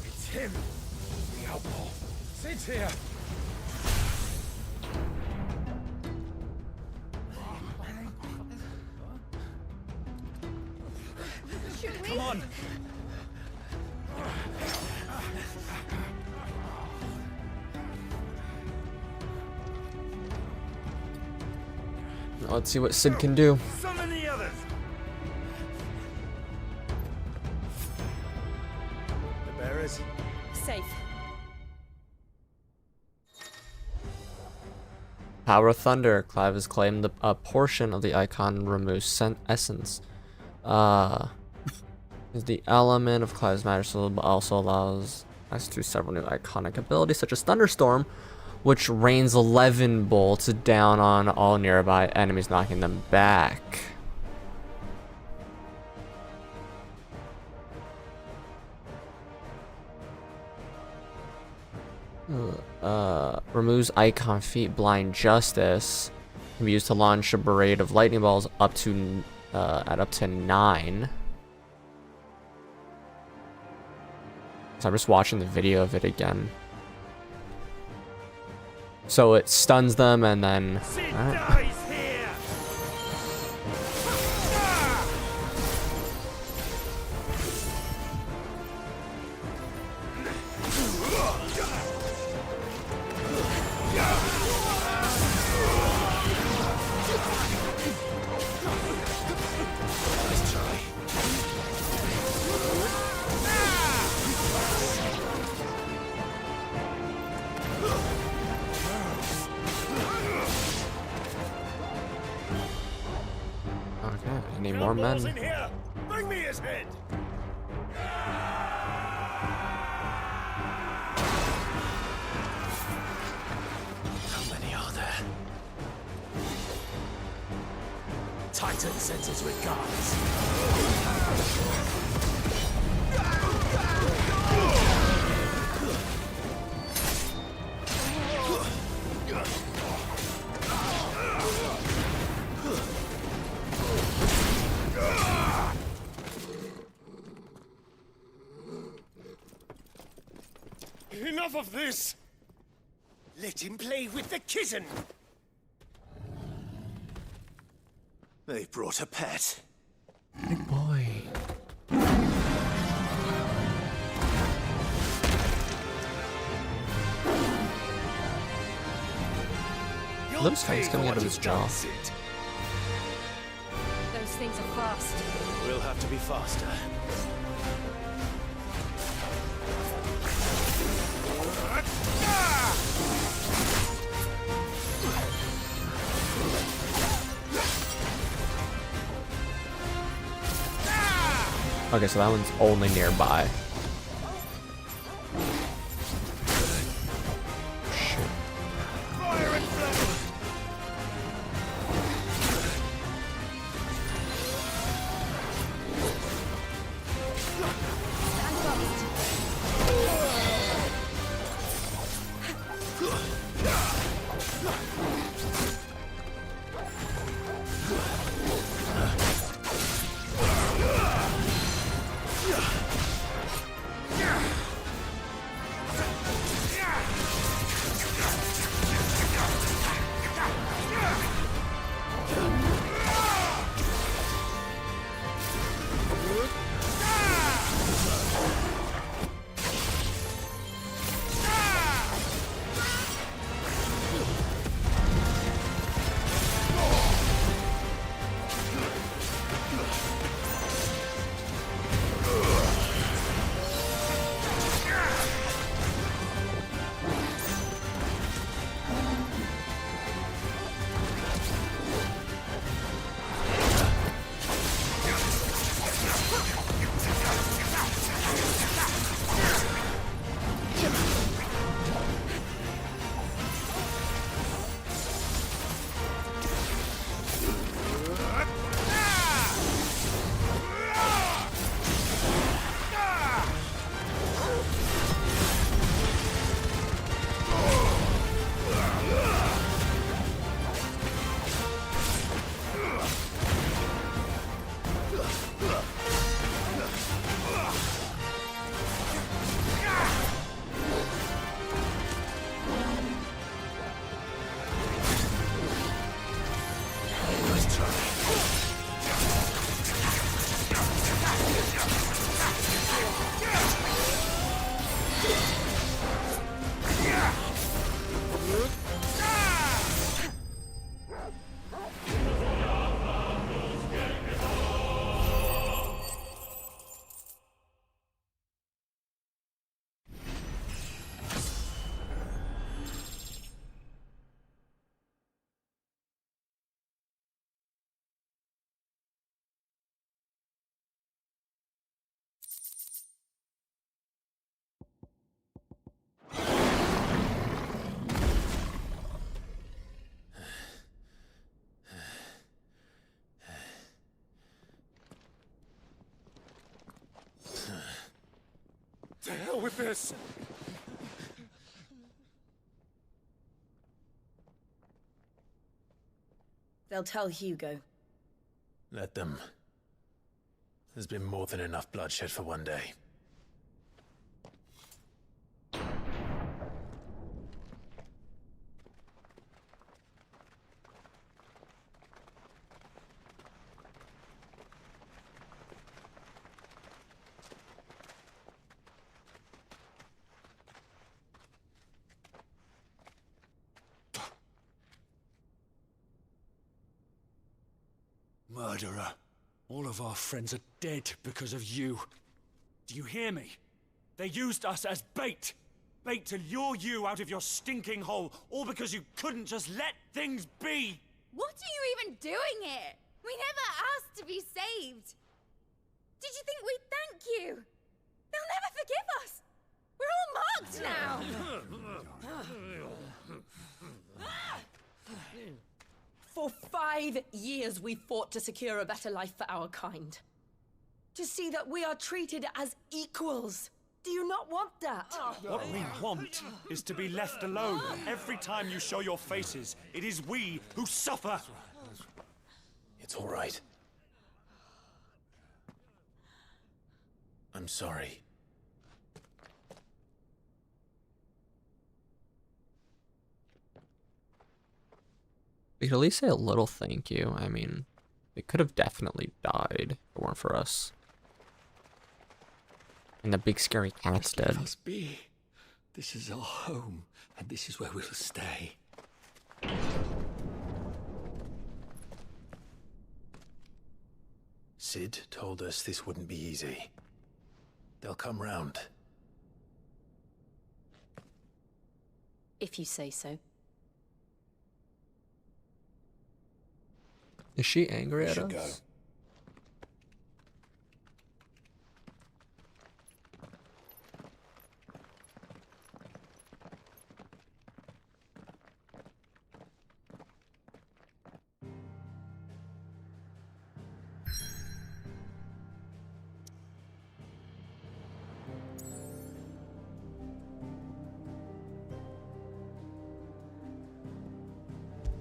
It's him, the outlaw. Sid's here. Come on! Let's see what Sid can do. Summon the others! The bearers? Safe. Power of Thunder. Clive has claimed a portion of the icon removes essence. Is the element of Clive's magic, but also allows us to several new iconic abilities such as Thunderstorm, which rains 11 bolts down on all nearby enemies, knocking them back. Removes icon feat. Blind Justice can be used to launch a parade of lightning balls up to at up to 9. So I'm just watching the video of it again. So it stuns them and then. Dies here! Let's try. Any more Balls men? in here! Bring me his head! How many are there? Titan sends his regards. Enough of this! Let him play with the kitten! They brought a pet. Big boy. Those fangs coming out of his jaw. Those things are fast. We'll have to be faster. Okay, so that one's only nearby. Shit. To hell with this! They'll tell Hugo. Let them. There's been more than enough bloodshed for one day. Murderer. All of our friends are dead because of you. Do you hear me? They used us as bait. Bait to lure you out of your stinking hole, all because you couldn't just let things be. What are you even doing here? We never asked to be saved. Did you think we'd thank you? They'll never forgive us. We're all marked now. For 5 years we fought to secure a better life for our kind. To see that we are treated as equals. Do you not want that? What we want is to be left alone. Every time you show your faces, it is we who suffer. It's all right. I'm sorry. We could at least say a little thank you. I mean, they could have definitely died if it weren't for us. And the big scary cat's dead. Let us be. This is our home, and this is where we'll stay. Sid told us this wouldn't be easy. They'll come round. If you say so. Is she angry at us? Go.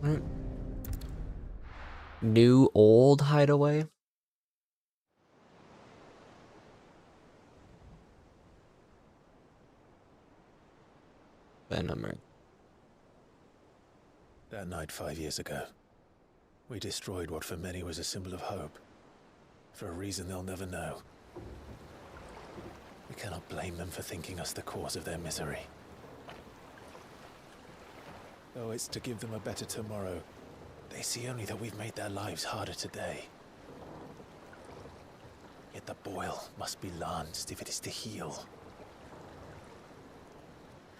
Right. New old hideaway. Venom. That night 5 years ago, we destroyed what for many was a symbol of hope. For a reason they'll never know. We cannot blame them for thinking us the cause of their misery. Though it's to give them a better tomorrow, they see only that we've made their lives harder today. Yet the boil must be lanced if it is to heal.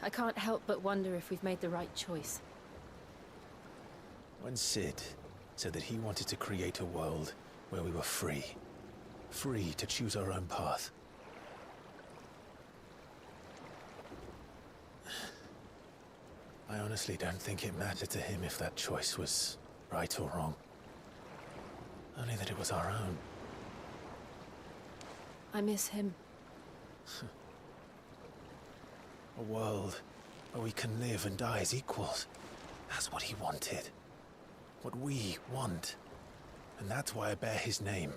I can't help but wonder if we've made the right choice. When Sid said that he wanted to create a world where we were free. Free to choose our own path. I honestly don't think it mattered to him if that choice was right or wrong. Only that it was our own. I miss him. A world where we can live and die as equals. That's what he wanted. What we want. And that's why I bear his name.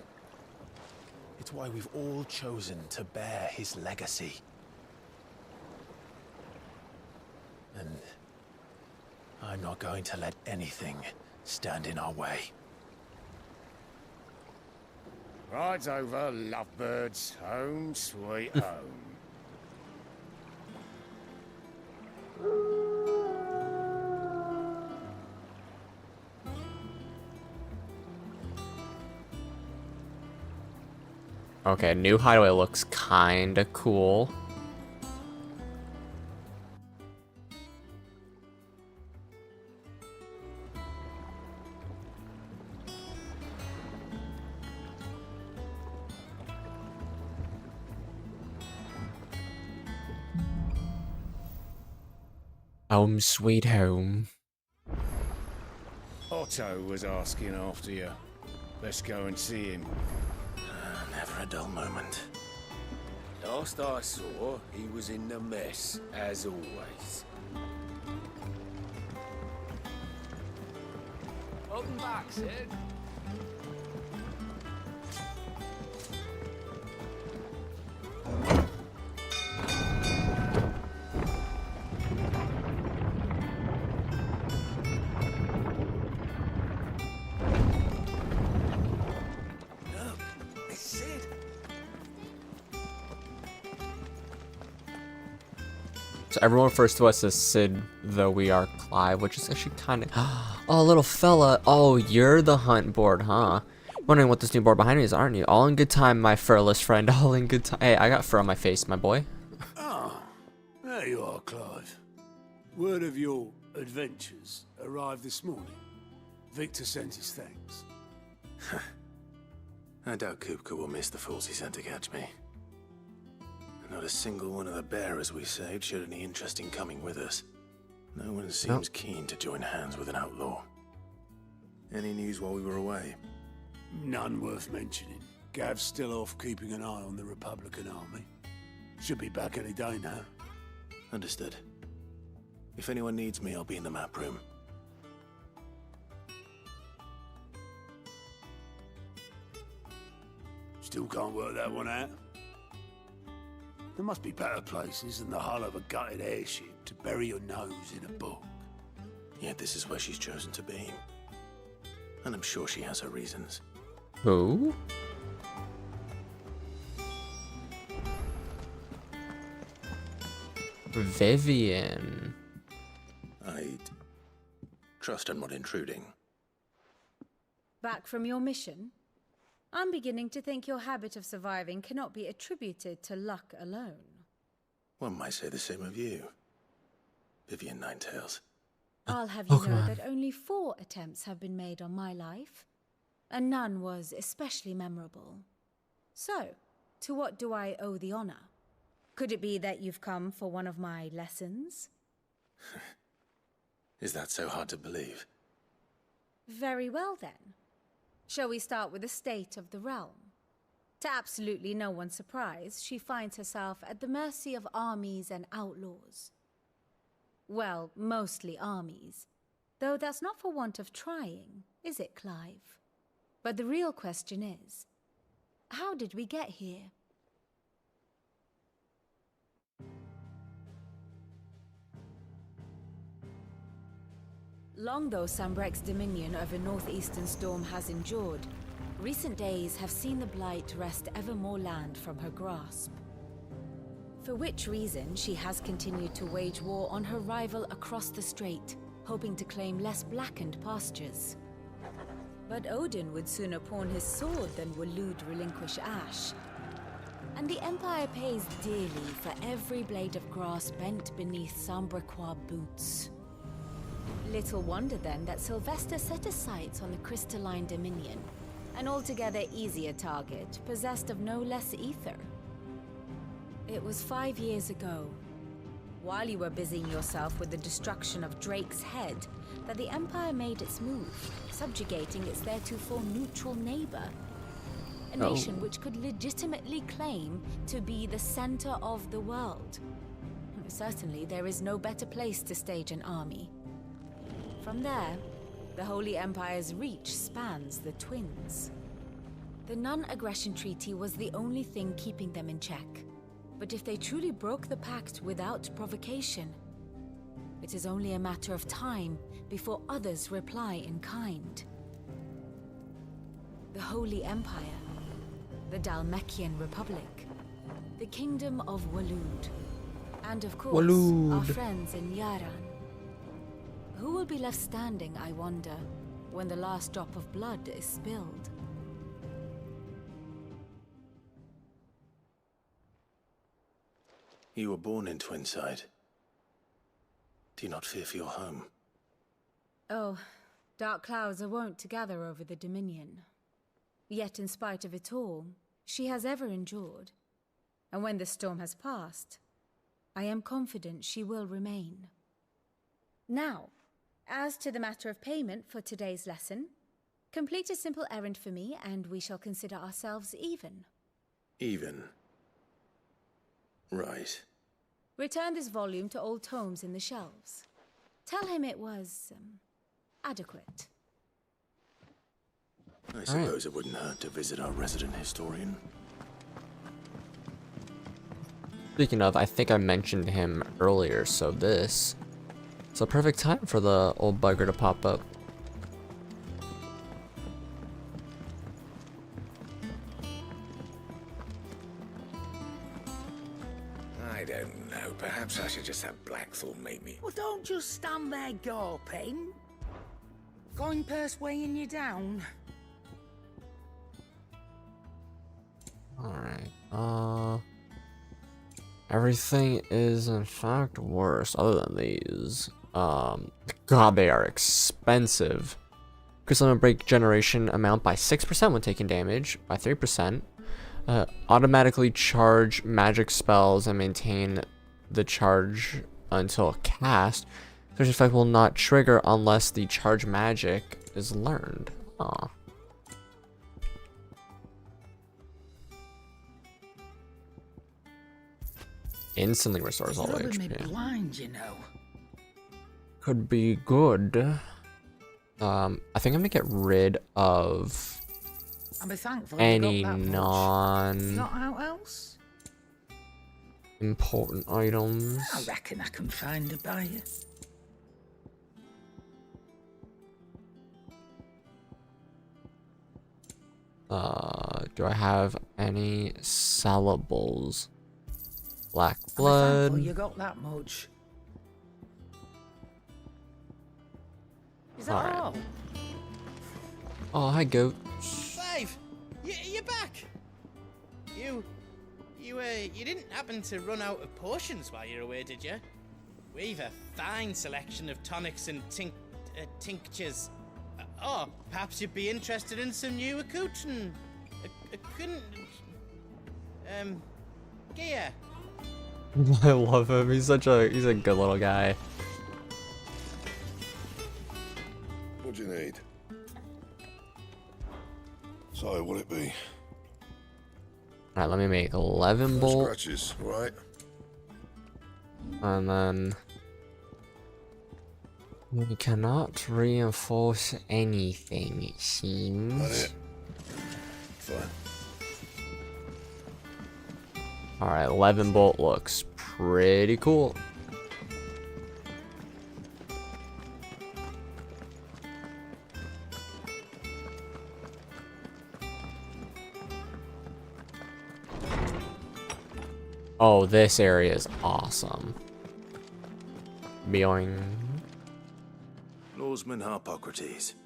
It's why we've all chosen to bear his legacy. And I'm not going to let anything stand in our way. Rides over, lovebirds. Home, sweet home. Okay, new hideaway looks kinda cool. Home sweet home. Otto was asking after you. Let's go and see him. Never a dull moment. Last I saw, he was in the mess, as always. Welcome back, Sid. So everyone refers to us as Sid, though we are Clive, which is actually kind of... Oh, little fella. Oh, you're the hunt board, huh? Wondering what this new board behind me is, aren't you? All in good time, my furless friend. All in good time. Hey, I got fur on my face, my boy. Ah, there you are, Clive. Word of your adventures arrived this morning. Victor sent his thanks. I doubt Kupka will miss the fools he sent to catch me. Not a single one of the bearers we saved showed any interest in coming with us. No one seems keen to join hands with an outlaw. Any news while we were away? None worth mentioning. Gav's still off keeping an eye on the Republican army. Should be back any day now. Understood. If anyone needs me, I'll be in the map room. Still can't work that one out. There must be better places than the hull of a gutted airship to bury your nose in a book. Yet this is where she's chosen to be. And I'm sure she has her reasons. Who? Vivian. I'd trust I'm not intruding. Back from your mission? I'm beginning to think your habit of surviving cannot be attributed to luck alone. One might say the same of you, Vivian Ninetails. I'll have you know that only 4 attempts have been made on my life, and none was especially memorable. So, to what do I owe the honor? Could it be that you've come for one of my lessons? Is that so hard to believe? Very well then. Shall we start with the state of the realm? To absolutely no one's surprise, she finds herself at the mercy of armies and outlaws. Well, mostly armies. Though that's not for want of trying, is it, Clive? But the real question is, how did we get here? Long though Sambrek's dominion over northeastern Storm has endured, recent days have seen the Blight wrest ever more land from her grasp. For which reason she has continued to wage war on her rival across the strait, hoping to claim less blackened pastures. But Odin would sooner pawn his sword than Waloed relinquish Ash. And the Empire pays dearly for every blade of grass bent beneath Sambrequois boots. Little wonder then that Sylvester set his sights on the crystalline dominion, an altogether easier target, possessed of no less ether. It was 5 years ago, while you were busying yourself with the destruction of Drake's head, that the Empire made its move, subjugating its theretofore neutral neighbor. A nation which could legitimately claim to be the center of the world. Certainly, there is no better place to stage an army. From there, the Holy Empire's reach spans the Twins. The non-aggression treaty was the only thing keeping them in check. But if they truly broke the pact without provocation, it is only a matter of time before others reply in kind. The Holy Empire, the Dhalmekian Republic, the Kingdom of Waloed, and of course, our friends in Yaran. Who will be left standing, I wonder, when the last drop of blood is spilled? You were born in Twinside. Do you not fear for your home? Oh, dark clouds are wont to gather over the Dominion. Yet in spite of it all, she has ever endured. And when the storm has passed, I am confident she will remain. Now, as to the matter of payment for today's lesson, complete a simple errand for me and we shall consider ourselves even. Even? Right. Return this volume to old tomes in the shelves. Tell him it was, adequate. I suppose it wouldn't hurt to visit our resident historian. Speaking of, I think I mentioned him earlier, so this is a perfect time for the old bugger to pop up. I don't know. Perhaps I should just have Blackthorn make me. Well, don't just stand there gawping. Going purse weighing you down. Alright, everything is in fact worse other than these. God, they are expensive. Crystal limit break generation amount by 6% when taking damage, by 3%. Automatically charge magic spells and maintain the charge until cast. Such effect will not trigger unless the charge magic is learned. Aw. Instantly restores all Rubbing me HP. blind, you know. Could be good. I think I'm gonna get rid of I'll be thankful any you got that much. non Not out else? important items. I reckon I can find a buyer. Do I have any sellables? Black I'll be thankful blood. you got that much. Is that All right. all? Oh, hi, goat. Clive, you're back. You didn't happen to run out of potions while you're away, did you? We've a fine selection of tonics and tinctures. Oh, perhaps you'd be interested in some new accoutrement. Gear. I love him. He's a good little guy. What do you need? So, what'll it be? Alright, let me make 11 No bolt. scratches, right? And then we cannot reinforce anything, it seems. That it. Fine. Alright, 11 bolt looks pretty cool. Oh, this area is awesome. Boing. Lawsman Harpocrates.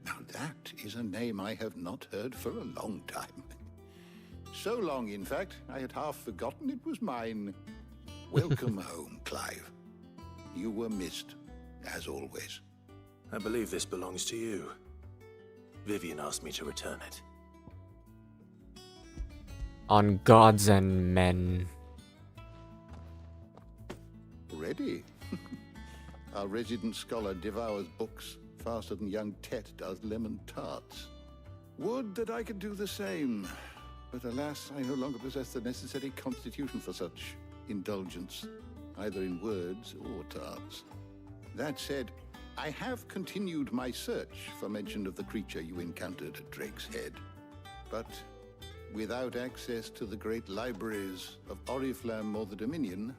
Now that is a name I have not heard for a long time. So long, in fact, I had half forgotten it was mine. Welcome home, Clive. You were missed, as always. I believe this belongs to you. Vivian asked me to return it. On gods and men. Ready? Our resident scholar devours books faster than young Tet does lemon tarts. Would that I could do the same. But alas, I no longer possess the necessary constitution for such indulgence, either in words or tarts. That said, I have continued my search for mention of the creature you encountered at Drake's Head. But without access to the great libraries of Oriflamme or the Dominion,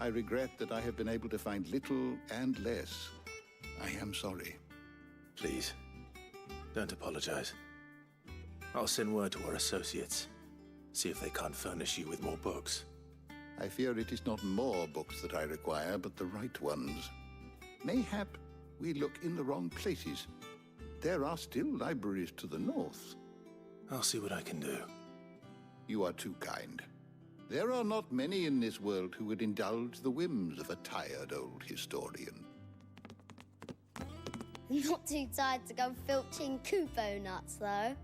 I regret that I have been able to find little and less. I am sorry. Please, don't apologize. I'll send word to our associates. See if they can't furnish you with more books. I fear it is not more books that I require, but the right ones. Mayhap we look in the wrong places. There are still libraries to the north. I'll see what I can do. You are too kind. There are not many in this world who would indulge the whims of a tired old historian. Not too tired to go filching Kupo nuts, though.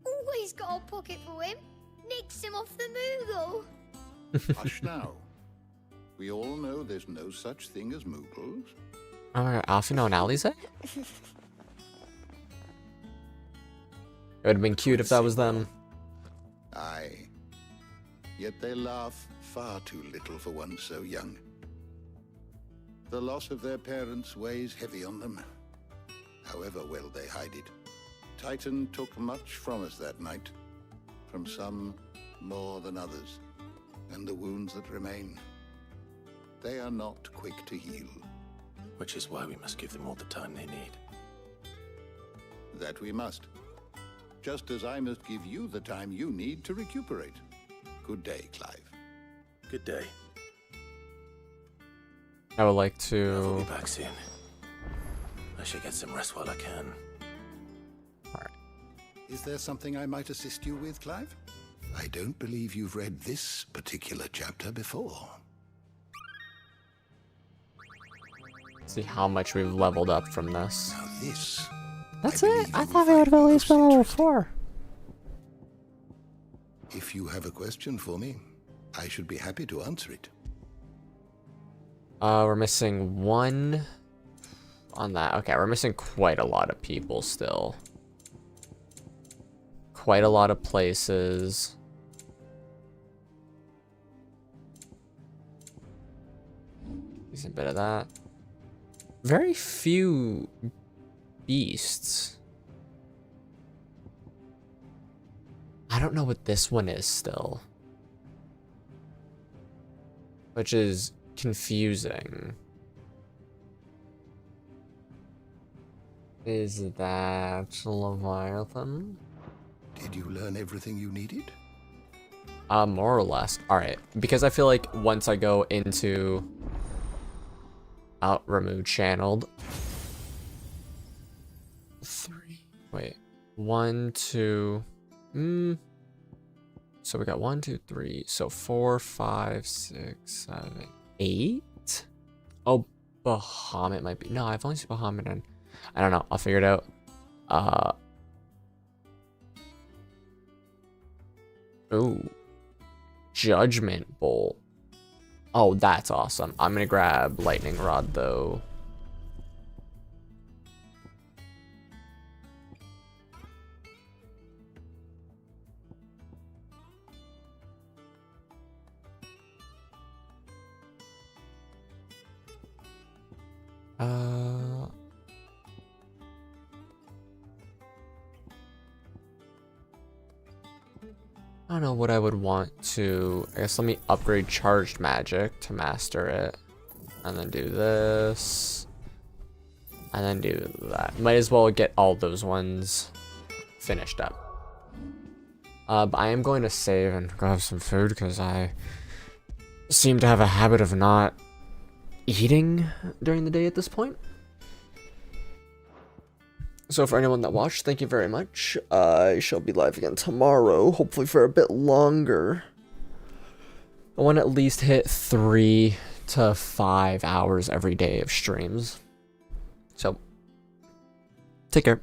Always got a pocket for him. Nicks him off the Moogle. Hush now. We all know there's no such thing as Moogles. Alright, Alfino and Alize? It would have been cute if that was them. Aye. Yet they laugh far too little for one so young. The loss of their parents weighs heavy on them, however well they hide it. Titan took much from us that night, from some more than others, and the wounds that remain, they are not quick to heal. Which is why we must give them all the time they need. That we must. Just as I must give you the time you need to recuperate. Good day, Clive. Good day. I would like I'll to... be back soon. I should get some rest while I can. Is there something I might assist you with, Clive? I don't believe you've read this particular chapter before. See how much we've leveled up from this. Now this. That's it? I thought we would have at least been level 4. If you have a question for me, I should be happy to answer it. We're missing 1 on that. Okay, we're missing quite a lot of people still. Quite a lot of places. Decent bit of that. Very few beasts. I don't know what this one is still. Which is confusing. Is that Leviathan? Did you learn everything you needed? More or less. Alright, because I feel like once I go into remove channeled. 3. Wait. 1, 2. So we got 1, 2, 3. So 4, 5, 6, 7, 8. Oh, Bahamut might be. No, I've only seen Bahamut in. I don't know. I'll figure it out. Ooh. Judgment Bolt. Oh, that's awesome. I'm gonna grab Lightning Rod though. I don't know what I would want to. I guess let me upgrade Charged Magic to master it. And then do this. And then do that. Might as well get all those ones finished up. But I am going to save and go have some food because I seem to have a habit of not eating during the day at this point. So for anyone that watched, thank you very much. I shall be live again tomorrow, hopefully for a bit longer. I want to at least hit 3 to 5 hours every day of streams. So, take care.